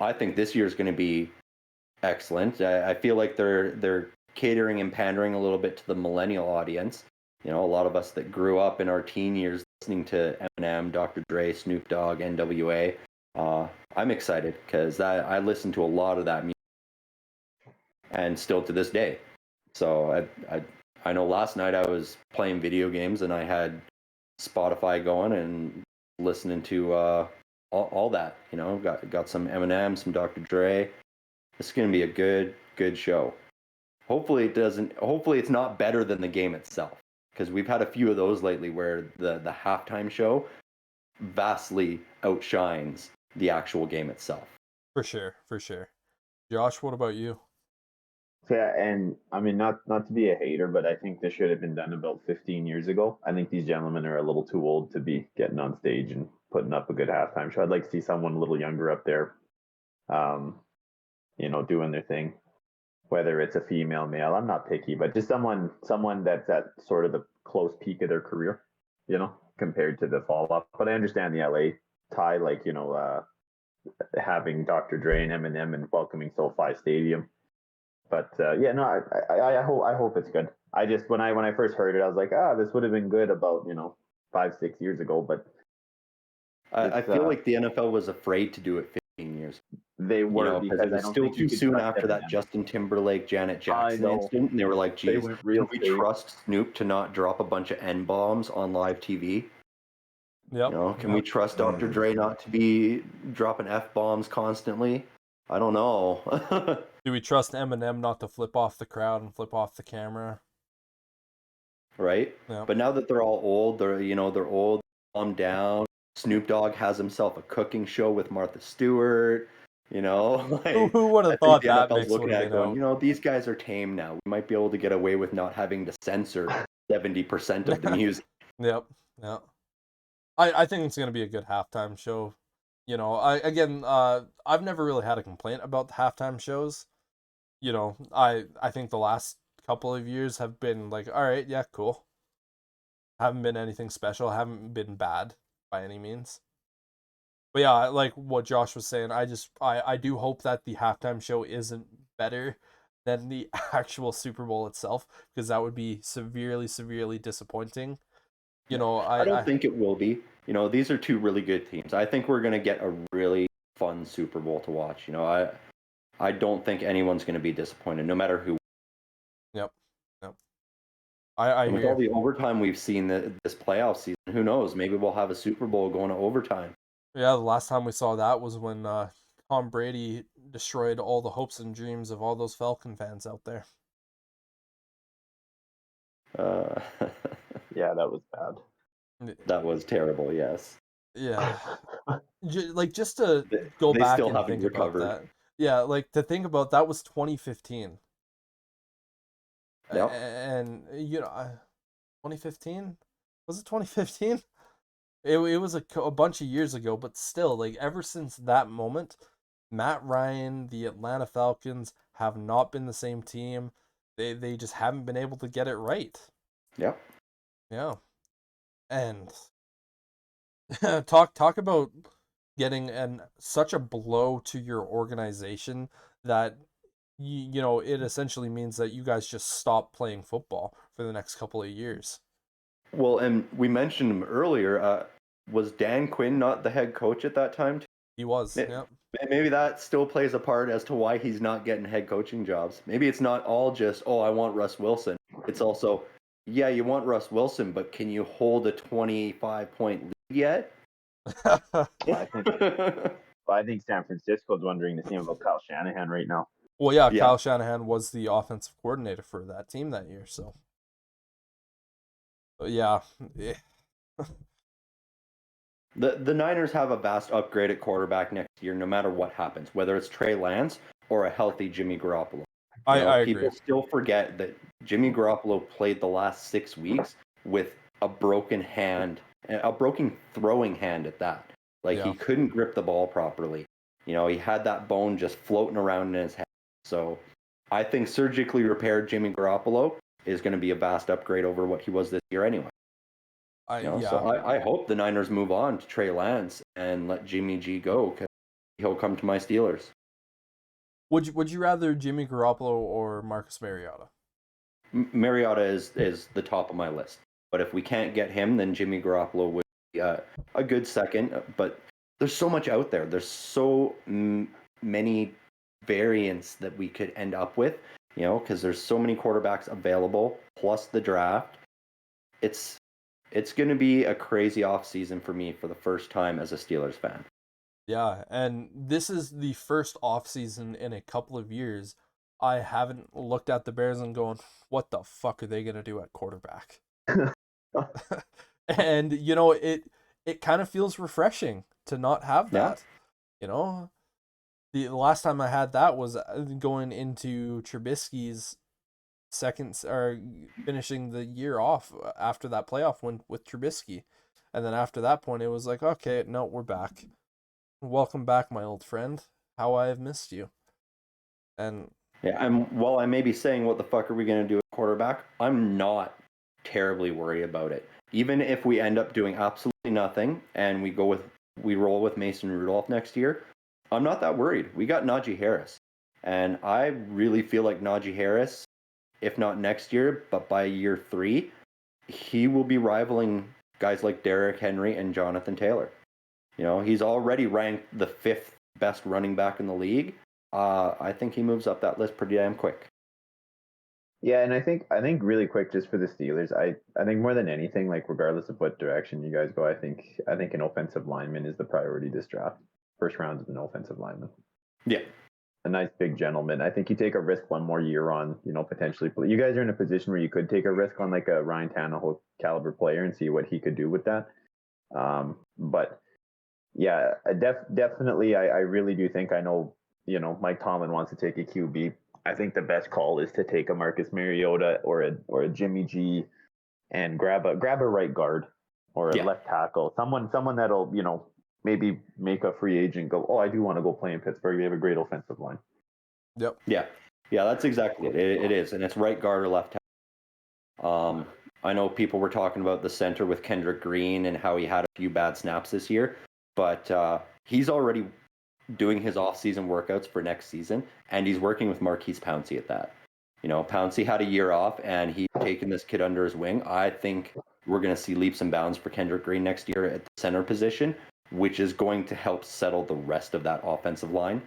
I think this year is going to be excellent. I feel like they're catering and pandering a little bit to the millennial audience. A lot of us that grew up in our teen years listening to Eminem, Dr. Dre, Snoop Dogg, NWA. I'm excited because I listened to a lot of that music, and still to this day. So I know last night I was playing video games and I had Spotify going and listening to all that. Got some Eminem, some Dr. Dre. It's going to be a good show. Hopefully it's not better than the game itself, because we've had a few of those lately where the halftime show vastly outshines the actual game itself. For sure. Josh, what about you? Yeah, and I mean, not to be a hater, but I think this should have been done about 15 years ago. I think these gentlemen are a little too old to be getting on stage and putting up a good halftime show. I'd like to see someone a little younger up there, doing their thing. Whether it's a female, male, I'm not picky, but just someone that's at sort of the close peak of their career, compared to the fall off. But I understand the LA tie, like having Dr. Dre and Eminem and welcoming SoFi Stadium. But I hope it's good. I just when I first heard it, I was like, this would have been good about 5-6 years ago. But I feel like the NFL was afraid to do it 15 years. They were, because it was still too soon after that Justin Timberlake, Janet Jackson incident, and they were like, "Geez, can we trust Snoop to not drop a bunch of N-bombs on live TV? Yep. Can we trust Dr. Dre not to be dropping F-bombs constantly? I don't know." Do we trust Eminem not to flip off the crowd and flip off the camera? Right. Yeah. But now that they're all old, they're old, calm down. Snoop Dogg has himself a cooking show with Martha Stewart. Like, who would have thought that NFL's looking at it going, these guys are tame now. We might be able to get away with not having to censor 70% of the music. Yep. I think it's gonna be a good halftime show. I've never really had a complaint about the halftime shows. I think the last couple of years have been like, all right, yeah, cool. Haven't been anything special. Haven't been bad by any means. But yeah, like what Josh was saying, I do hope that the halftime show isn't better than the actual Super Bowl itself, because that would be severely, severely disappointing. I don't think it will be. These are two really good teams. I think we're gonna get a really fun Super Bowl to watch. I don't think anyone's gonna be disappointed, no matter who. Yep. I with all the overtime we've seen this playoff season, who knows? Maybe we'll have a Super Bowl going to overtime. Yeah, the last time we saw that was when Tom Brady destroyed all the hopes and dreams of all those Falcon fans out there. Uh, Yeah, that was bad. that was terrible. Yes, Yeah. Just to they, go they back still and haven't think about recovered. that. Yeah, like to think about that was 2015. Yep. And 2015? Was it 2015? It was a bunch of years ago, but still, like ever since that moment, Matt Ryan, the Atlanta Falcons have not been the same team. They just haven't been able to get it right. Yep. Yeah. And talk about getting such a blow to your organization that it essentially means that you guys just stop playing football for the next couple of years. Well, and we mentioned him earlier. Was Dan Quinn not the head coach at that time? He was, yeah. Maybe that still plays a part as to why he's not getting head coaching jobs. Maybe it's not all just, oh, I want Russ Wilson. It's also, yeah, you want Russ Wilson, but can you hold a 25-point lead yet? I think San Francisco's wondering the same about Kyle Shanahan right now. Well, yeah, Yeah. Kyle Shanahan was the offensive coordinator for that team that year, so yeah. The Niners have a vast upgrade at quarterback next year, no matter what happens, whether it's Trey Lance or a healthy Jimmy Garoppolo. I People agree. still forget that Jimmy Garoppolo played the last 6 weeks with a broken hand, a broken throwing hand at that. Like Yeah. he couldn't grip the ball properly. He had that bone just floating around in his head. So I think surgically repaired Jimmy Garoppolo is going to be a vast upgrade over what he was this year anyway. So I hope the Niners move on to Trey Lance and let Jimmy G go because he'll come to my Steelers. Would you rather Jimmy Garoppolo or Marcus Mariota? Mariota is the top of my list, but if we can't get him, then Jimmy Garoppolo would be a good second. But there's so much out there. There's so many variants that we could end up with, because there's so many quarterbacks available, plus the draft. It's going to be a crazy offseason for me for the first time as a Steelers fan. Yeah, and this is the first offseason in a couple of years I haven't looked at the Bears and going, what the fuck are they going to do at quarterback? And it kind of feels refreshing to not have that. The last time I had that was going into Trubisky's second or finishing the year off after that playoff win with Trubisky. And then after that point it was like, okay, no, we're back. Welcome back, my old friend. How I have missed you. And yeah, while I may be saying what the fuck are we going to do at quarterback, I'm not terribly worried about it. Even if we end up doing absolutely nothing and we roll with Mason Rudolph next year, I'm not that worried. We got Najee Harris. And I really feel like Najee Harris, if not next year, but by year 3, he will be rivaling guys like Derrick Henry and Jonathan Taylor. He's already ranked the 5th best running back in the league. I think he moves up that list pretty damn quick. Yeah, and I think really quick, just for the Steelers, I think more than anything, like regardless of what direction you guys go, I think an offensive lineman is the priority this draft. First round is an offensive lineman. Yeah. A nice big gentleman. I think you take a risk one more year on, potentially. You guys are in a position where you could take a risk on like a Ryan Tannehill caliber player and see what he could do with that. But yeah, definitely, I really do think I know, Mike Tomlin wants to take a QB. I think the best call is to take a Marcus Mariota or a Jimmy G and grab a right guard or a left tackle. Someone that'll, maybe make a free agent go, oh, I do want to go play in Pittsburgh. They have a great offensive line. Yep. Yeah, that's exactly it. It is, and it's right guard or left tackle. I know people were talking about the center with Kendrick Green and how he had a few bad snaps this year, but he's already doing his off-season workouts for next season, and he's working with Marquise Pouncey at that. Pouncey had a year off, and he's taken this kid under his wing. I think we're going to see leaps and bounds for Kendrick Green next year at the center position, which is going to help settle the rest of that offensive line.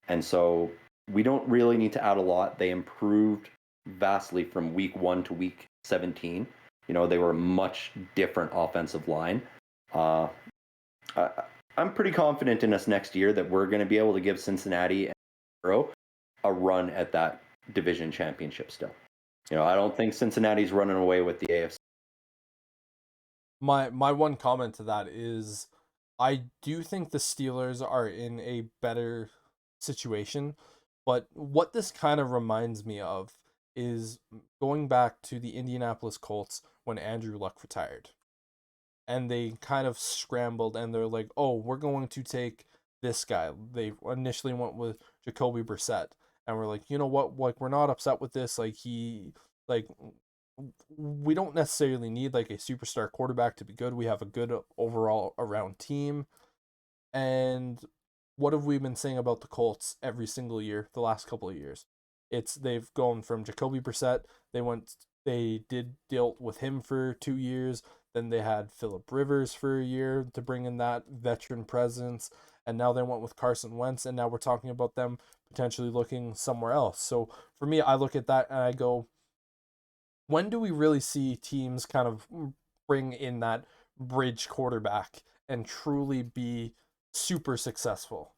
And so we don't really need to add a lot. They improved vastly from week 1 to week 17. They were a much different offensive line. I'm pretty confident in us next year that we're going to be able to give Cincinnati and Burrow a run at that division championship still. I don't think Cincinnati's running away with the AFC. My one comment to that is I do think the Steelers are in a better situation, but what this kind of reminds me of is going back to the Indianapolis Colts when Andrew Luck retired. And they kind of scrambled and they're like, "Oh, we're going to take this guy." They initially went with Jacoby Brissett, and we're like, "You know what? Like, we're not upset with this. Like, we don't necessarily need like a superstar quarterback to be good. We have a good overall around team." And what have we been saying about the Colts every single year the last couple of years? They've gone from Jacoby Brissett. They did dealt with him for 2 years. Then they had Philip Rivers for a year to bring in that veteran presence, and now they went with Carson Wentz, and now we're talking about them potentially looking somewhere else. So for me, I look at that and I go, when do we really see teams kind of bring in that bridge quarterback and truly be super successful?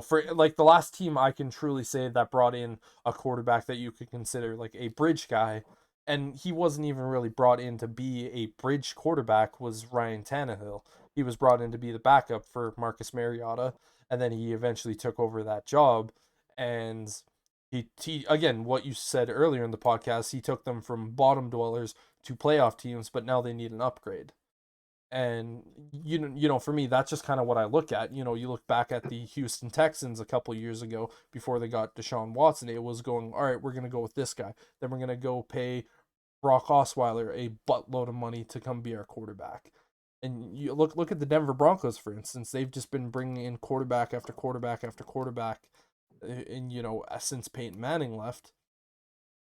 For like the last team I can truly say that brought in a quarterback that you could consider like a bridge guy, and he wasn't even really brought in to be a bridge quarterback, was Ryan Tannehill. He was brought in to be the backup for Marcus Mariota, and then he eventually took over that job. And he again, what you said earlier in the podcast, he took them from bottom dwellers to playoff teams, but now they need an upgrade. And for me, that's just kind of what I look at. You look back at the Houston Texans a couple years ago before they got Deshaun Watson. It was going, all right, we're gonna go with this guy. Then we're gonna go pay Brock Osweiler a buttload of money to come be our quarterback. And you look at the Denver Broncos, for instance. They've just been bringing in quarterback after quarterback after quarterback, and since Peyton Manning left,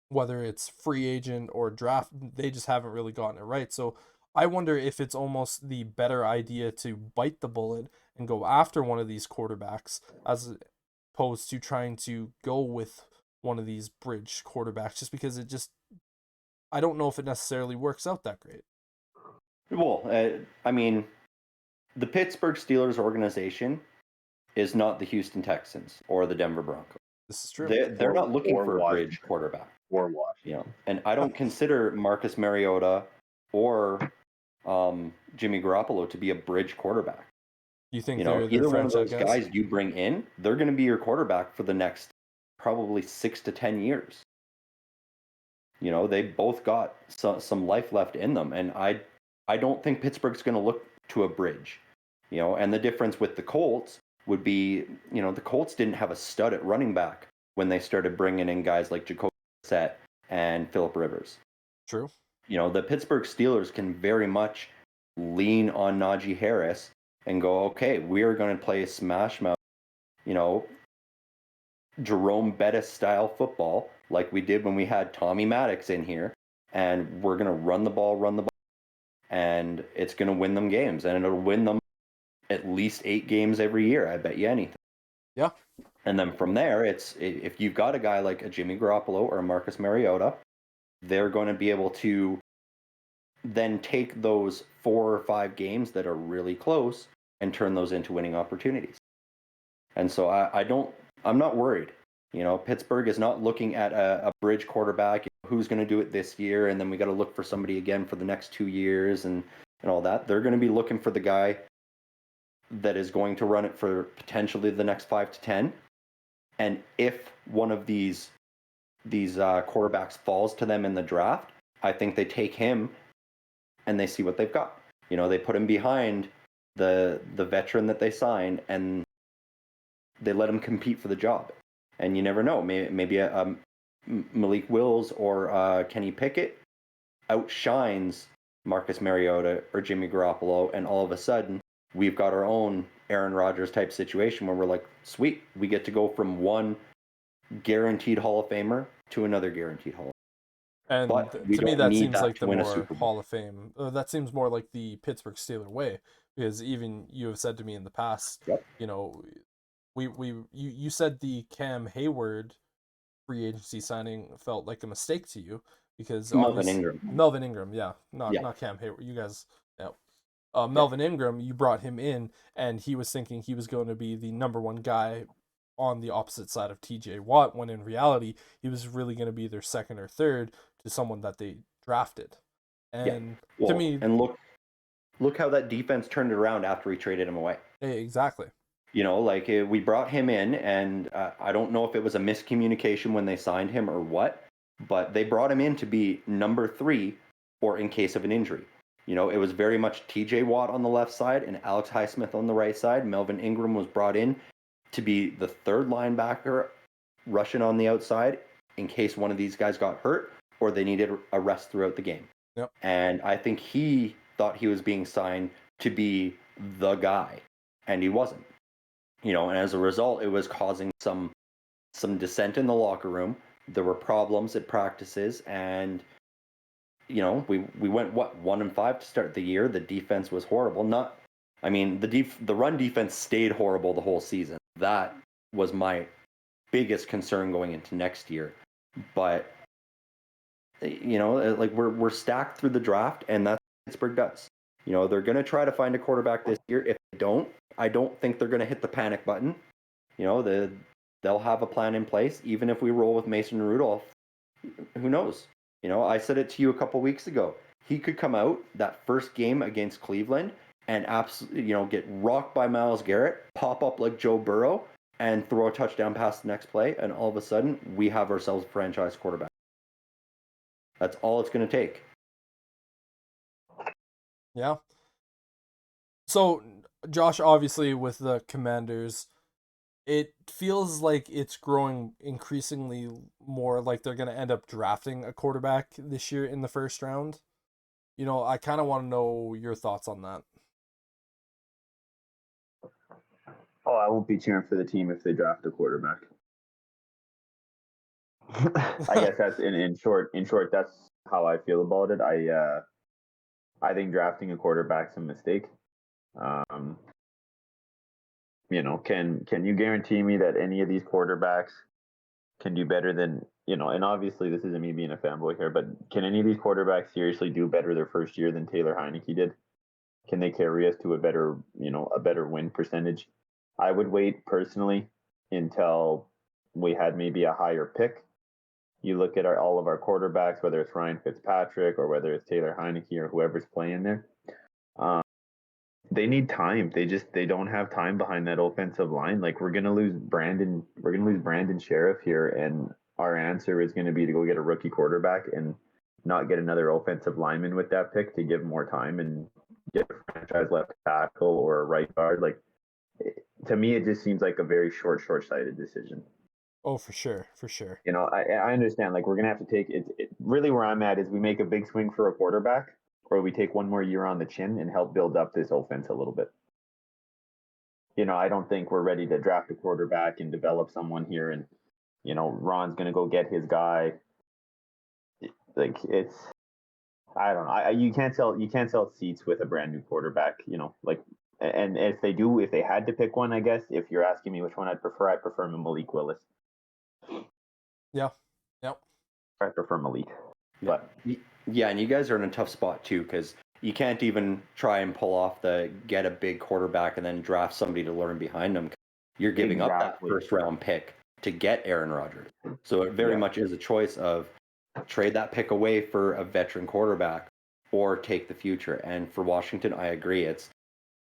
whether it's free agent or draft, they just haven't really gotten it right. So I wonder if it's almost the better idea to bite the bullet and go after one of these quarterbacks as opposed to trying to go with one of these bridge quarterbacks, just because I don't know if it necessarily works out that great. Well, I mean, the Pittsburgh Steelers organization is not the Houston Texans or the Denver Broncos. This is true. They're not looking for a Washington. bridge quarterback. Or Washington. And I don't consider Marcus Mariota or Jimmy Garoppolo to be a bridge quarterback. You think either one of those guys you bring in, they're going to be your quarterback for the next probably 6 to 10 years. They both got some life left in them, and I don't think Pittsburgh's going to look to a bridge. And the difference with the Colts would be, the Colts didn't have a stud at running back when they started bringing in guys like Jacoby Brissett and Philip Rivers. True. The Pittsburgh Steelers can very much lean on Najee Harris and go, okay, we are going to play smash mouth, Jerome Bettis style football like we did when we had Tommy Maddox in here, and we're going to run the ball, and it's going to win them games, and it'll win them at least 8 games every year. I bet you anything. Yeah. And then from there, it's if you've got a guy like a Jimmy Garoppolo or a Marcus Mariota, they're going to be able to then take those 4 or 5 games that are really close and turn those into winning opportunities. And so I'm not worried. Pittsburgh is not looking at a bridge quarterback, who's going to do it this year, and then we got to look for somebody again for the next 2 years and all that. They're going to be looking for the guy that is going to run it for potentially the next 5 to 10. And if one of these quarterbacks falls to them in the draft, I think they take him and they see what they've got. They put him behind the veteran that they signed, and they let him compete for the job. And you never know, maybe a Malik Willis or Kenny Pickett outshines Marcus Mariota or Jimmy Garoppolo, and all of a sudden we've got our own Aaron Rodgers type situation where we're like, sweet, we get to go from one guaranteed Hall of Famer to another guaranteed Hall of Famer. And But to me, that seems like the win a more Super Bowl. Hall of Fame. That seems more like the Pittsburgh Steeler way, because even you have said to me in the past, Yep. you said the Cam Hayward free agency signing felt like a mistake to you because Melvin Ingram, yeah, not Cam Hayward. You guys, yeah. Melvin Ingram, you brought him in, and he was thinking he was going to be the number 1 guy on the opposite side of TJ Watt, when in reality, he was really going to be their second or third to someone that they drafted. Yeah. And to Well, me, and look how that defense turned it around after we traded him away. exactly. You know, like we brought him in, and I don't know if it was a miscommunication when they signed him or what, but they brought him in to be number 3 or in case of an injury. You know, it was very much TJ Watt on the left side and Alex Highsmith on the right side. Melvin Ingram was brought in to be the third linebacker rushing on the outside in case one of these guys got hurt or they needed a rest throughout the game. Yep. And I think he thought he was being signed to be the guy, and he wasn't. You know, and as a result, it was causing some dissent in the locker room. There were problems at practices, and you know, we went 1-5 to start the year. The defense was horrible. The run defense stayed horrible the whole season. That was my biggest concern going into next year. But you know, like we're stacked through the draft, and that's what Pittsburgh does. You know, they're going to try to find a quarterback this year. If they don't, I don't think they're going to hit the panic button. You know, they'll have a plan in place. Even if we roll with Mason Rudolph, who knows? You know, I said it to you a couple weeks ago. He could come out that first game against Cleveland and absolutely, you know, get rocked by Myles Garrett, pop up like Joe Burrow, and throw a touchdown pass the next play, and all of a sudden we have ourselves a franchise quarterback. That's all it's going to take. Yeah. So, Josh, obviously with the Commanders, it feels like it's growing increasingly more like they're going to end up drafting a quarterback this year in the first round. You know, I kind of want to know your thoughts on that. Oh, I won't be cheering for the team if they draft a quarterback. I guess that's in short. In short, that's how I feel about it. I think drafting a quarterback's a mistake. You know, can you guarantee me that any of these quarterbacks can do better than, you know? And obviously, this isn't me being a fanboy here, but can any of these quarterbacks seriously do better their first year than Taylor Heineke did? Can they carry us to a better win percentage? I would wait personally until we had maybe a higher pick. You look at all of our quarterbacks, whether it's Ryan Fitzpatrick or whether it's Taylor Heineke or whoever's playing there. They need time. They don't have time behind that offensive line. Like, we're gonna lose Brandon Sheriff here, and our answer is gonna be to go get a rookie quarterback and not get another offensive lineman with that pick to give more time and get a franchise left tackle or a right guard. Like, to me, it just seems like a very short-sighted decision. Oh, for sure, for sure. You know, I understand. Like, we're gonna have to take it. Really, where I'm at is we make a big swing for a quarterback, or we take one more year on the chin and help build up this offense a little bit. You know, I don't think we're ready to draft a quarterback and develop someone here, and you know, Ron's gonna go get his guy. Like, it's, I don't know. You can't sell seats with a brand new quarterback. You know, like, and if they had to pick one, I guess if you're asking me which one I'd prefer Malik Willis. Yeah. Yep. I prefer Malik. But yeah, and you guys are in a tough spot too, because you can't even try and pull off the get a big quarterback and then draft somebody to learn behind them. You're giving up that first round pick to get Aaron Rodgers. So it very much is a choice of trade that pick away for a veteran quarterback or take the future. And for Washington, I agree. It's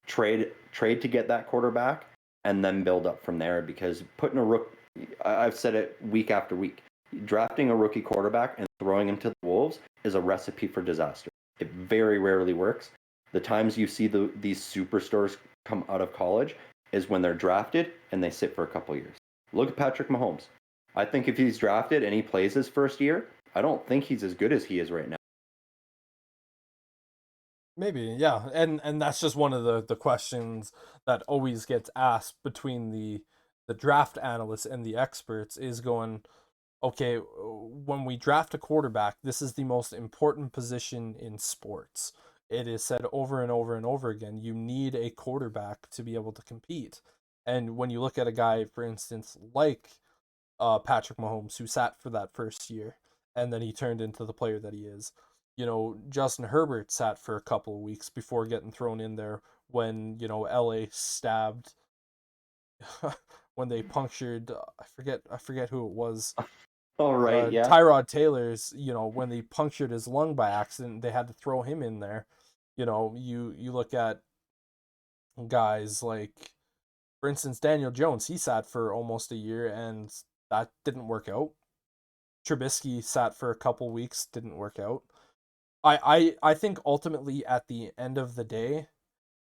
trade to get that quarterback and then build up from there, because putting a rook, I've said it week after week, drafting a rookie quarterback and throwing him to the Wolves is a recipe for disaster. It very rarely works. The times you see these superstars come out of college is when they're drafted and they sit for a couple years. Look at Patrick Mahomes. I think if he's drafted and he plays his first year, I don't think he's as good as he is right now. Maybe, yeah. And that's just one of the questions that always gets asked between the draft analysts and the experts, is going, okay, when we draft a quarterback, this is the most important position in sports. It is said over and over and over again, you need a quarterback to be able to compete. And when you look at a guy, for instance, like Patrick Mahomes, who sat for that first year, and then he turned into the player that he is. You know, Justin Herbert sat for a couple of weeks before getting thrown in there when, you know, LA stabbed when they punctured, I forget who it was. Oh, right, yeah. Tyrod Taylor's, when they punctured his lung by accident, they had to throw him in there. You look at guys like, for instance, Daniel Jones. He sat for almost a year, and that didn't work out. Trubisky sat for a couple weeks, didn't work out. I think ultimately at the end of the day,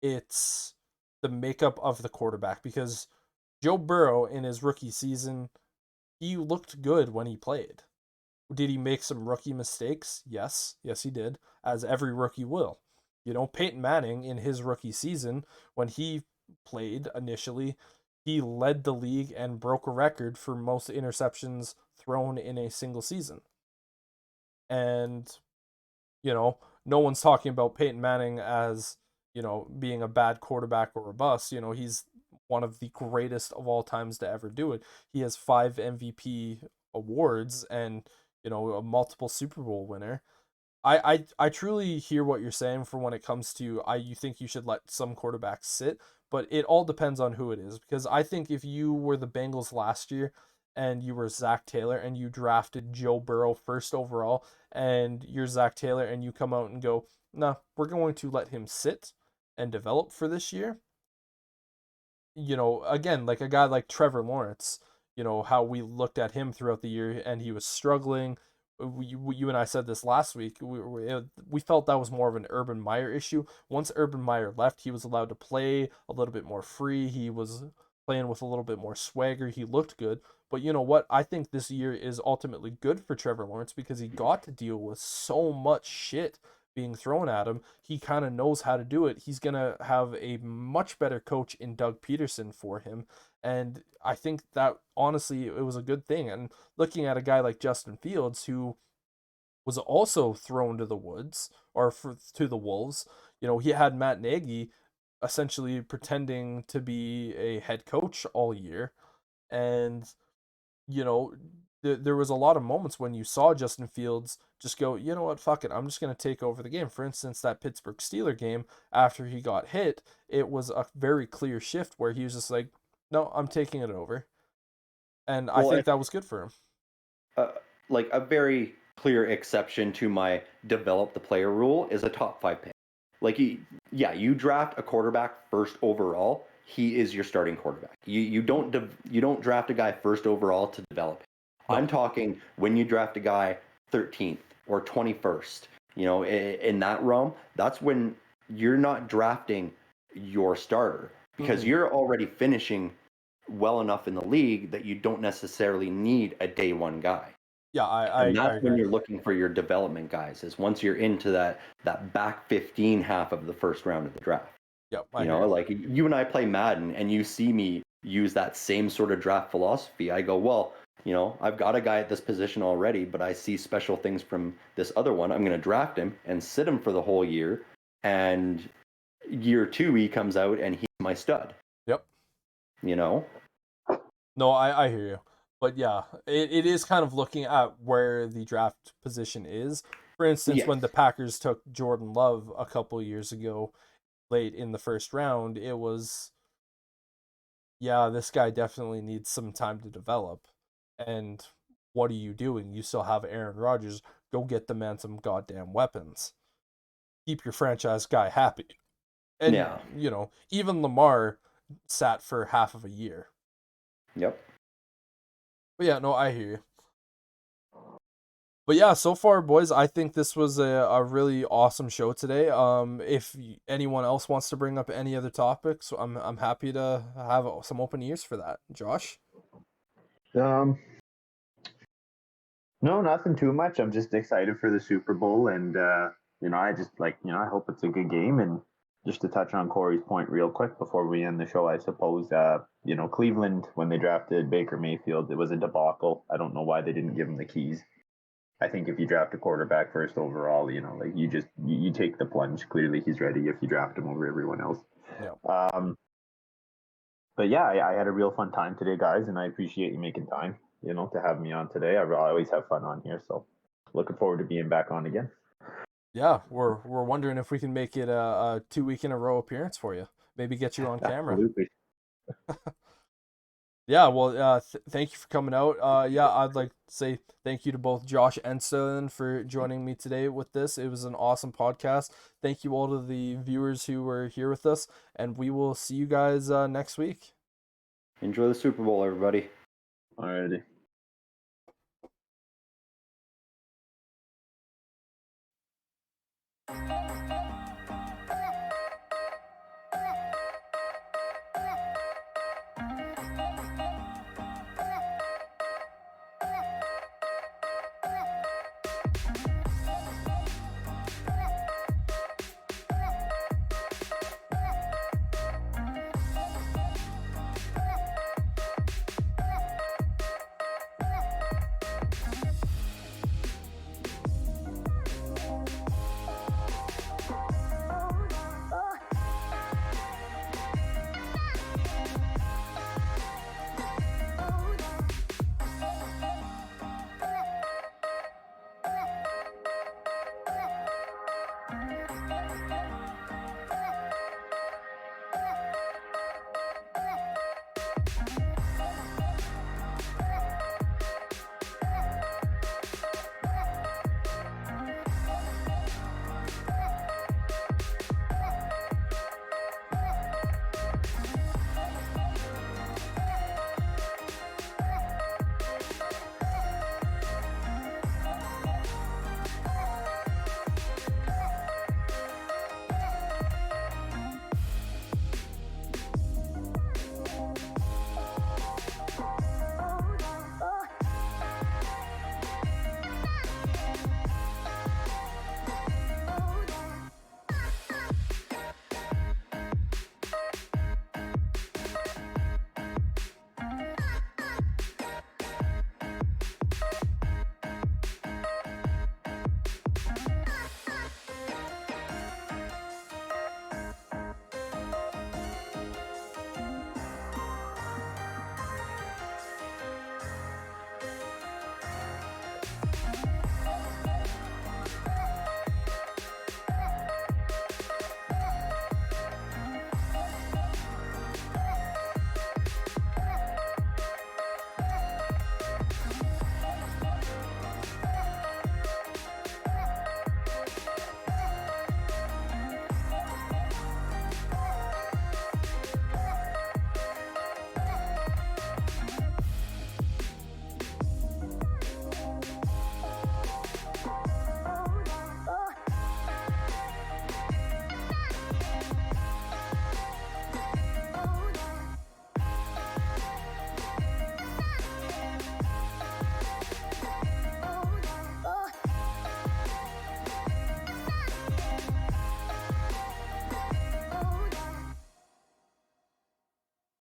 it's the makeup of the quarterback, because Joe Burrow in his rookie season, he looked good when he played. Did he make some rookie mistakes? Yes. Yes, he did, as every rookie will. Peyton Manning in his rookie season, when he played initially, he led the league and broke a record for most interceptions thrown in a single season. And, no one's talking about Peyton Manning as, being a bad quarterback or a bust. He's one of the greatest of all times to ever do it. He has 5 MVP awards and, a multiple Super Bowl winner. I truly hear what you're saying for when it comes to you think you should let some quarterbacks sit, but it all depends on who it is. Because I think if you were the Bengals last year and you were Zach Taylor and you drafted Joe Burrow first overall, and you're Zach Taylor and you come out and go, no, we're going to let him sit and develop for this year. Again, like a guy like Trevor Lawrence, how we looked at him throughout the year and he was struggling. You and I said this last week. We felt that was more of an Urban Meyer issue. Once Urban Meyer left, he was allowed to play a little bit more free. He was playing with a little bit more swagger. He looked good. But you know what? I think this year is ultimately good for Trevor Lawrence because he got to deal with so much shit being thrown at him. He kind of knows how to do it. He's going to have a much better coach in Doug Peterson for him. And I think that honestly, it was a good thing. And looking at a guy like Justin Fields, who was also thrown to the woods or to the wolves, he had Matt Nagy essentially pretending to be a head coach all year. And you know, there was a lot of moments when you saw Justin Fields just go, you know what, fuck it, I'm just going to take over the game. For instance, that Pittsburgh Steeler game, after he got hit, it was a very clear shift where he was just like, no, I'm taking it over. And I Well, think that was good for him. uh, like a very clear exception to my develop the player rule is a top 5 pick. Like, you draft a quarterback first overall. He is your starting quarterback. You don't draft a guy first overall to develop him. No. I'm talking when you draft a guy 13th or 21st. In that realm, that's when you're not drafting your starter because you're already finishing well enough in the league that you don't necessarily need a day one guy. Yeah, And that's I when agree. you're looking for your development guys, is once you're into that back 15 half of the first round of the draft. Yep, I hear you. Like you and I play Madden and you see me use that same sort of draft philosophy. I go, well, I've got a guy at this position already, but I see special things from this other one. I'm going to draft him and sit him for the whole year. And year 2, he comes out and he's my stud. Yep. You know? No, I hear you. But yeah, it is kind of looking at where the draft position is. For instance, Yes. when the Packers took Jordan Love a couple years ago, late in the first round, it was, yeah, this guy definitely needs some time to develop. And what are you doing? You still have Aaron Rodgers. Go get the man some goddamn weapons. Keep your franchise guy happy. And, Yeah. Even Lamar sat for half of a year. Yep. But yeah, no, I hear you. But yeah, so far, boys, I think this was a really awesome show today. If anyone else wants to bring up any other topics, I'm happy to have some open ears for that. Josh? Um, no, nothing too much. I'm just excited for the Super Bowl, and I just I hope it's a good game. And just to touch on Corey's point real quick before we end the show, I suppose Cleveland, when they drafted Baker Mayfield, it was a debacle. I don't know why they didn't give him the keys. I think if you draft a quarterback first overall, like you take the plunge. Clearly, he's ready if you draft him over everyone else. Yeah. But yeah, I had a real fun time today, guys, and I appreciate you making time, to have me on today. I always have fun on here, so looking forward to being back on again. Yeah, we're wondering if we can make it a 2 week in a row appearance for you. Maybe get you on camera. Absolutely. Yeah, well, thank you for coming out. Yeah, I'd like to say thank you to both Josh and Sterling for joining me today with this. It was an awesome podcast. Thank you all to the viewers who were here with us, and we will see you guys next week. Enjoy the Super Bowl, everybody. Alrighty.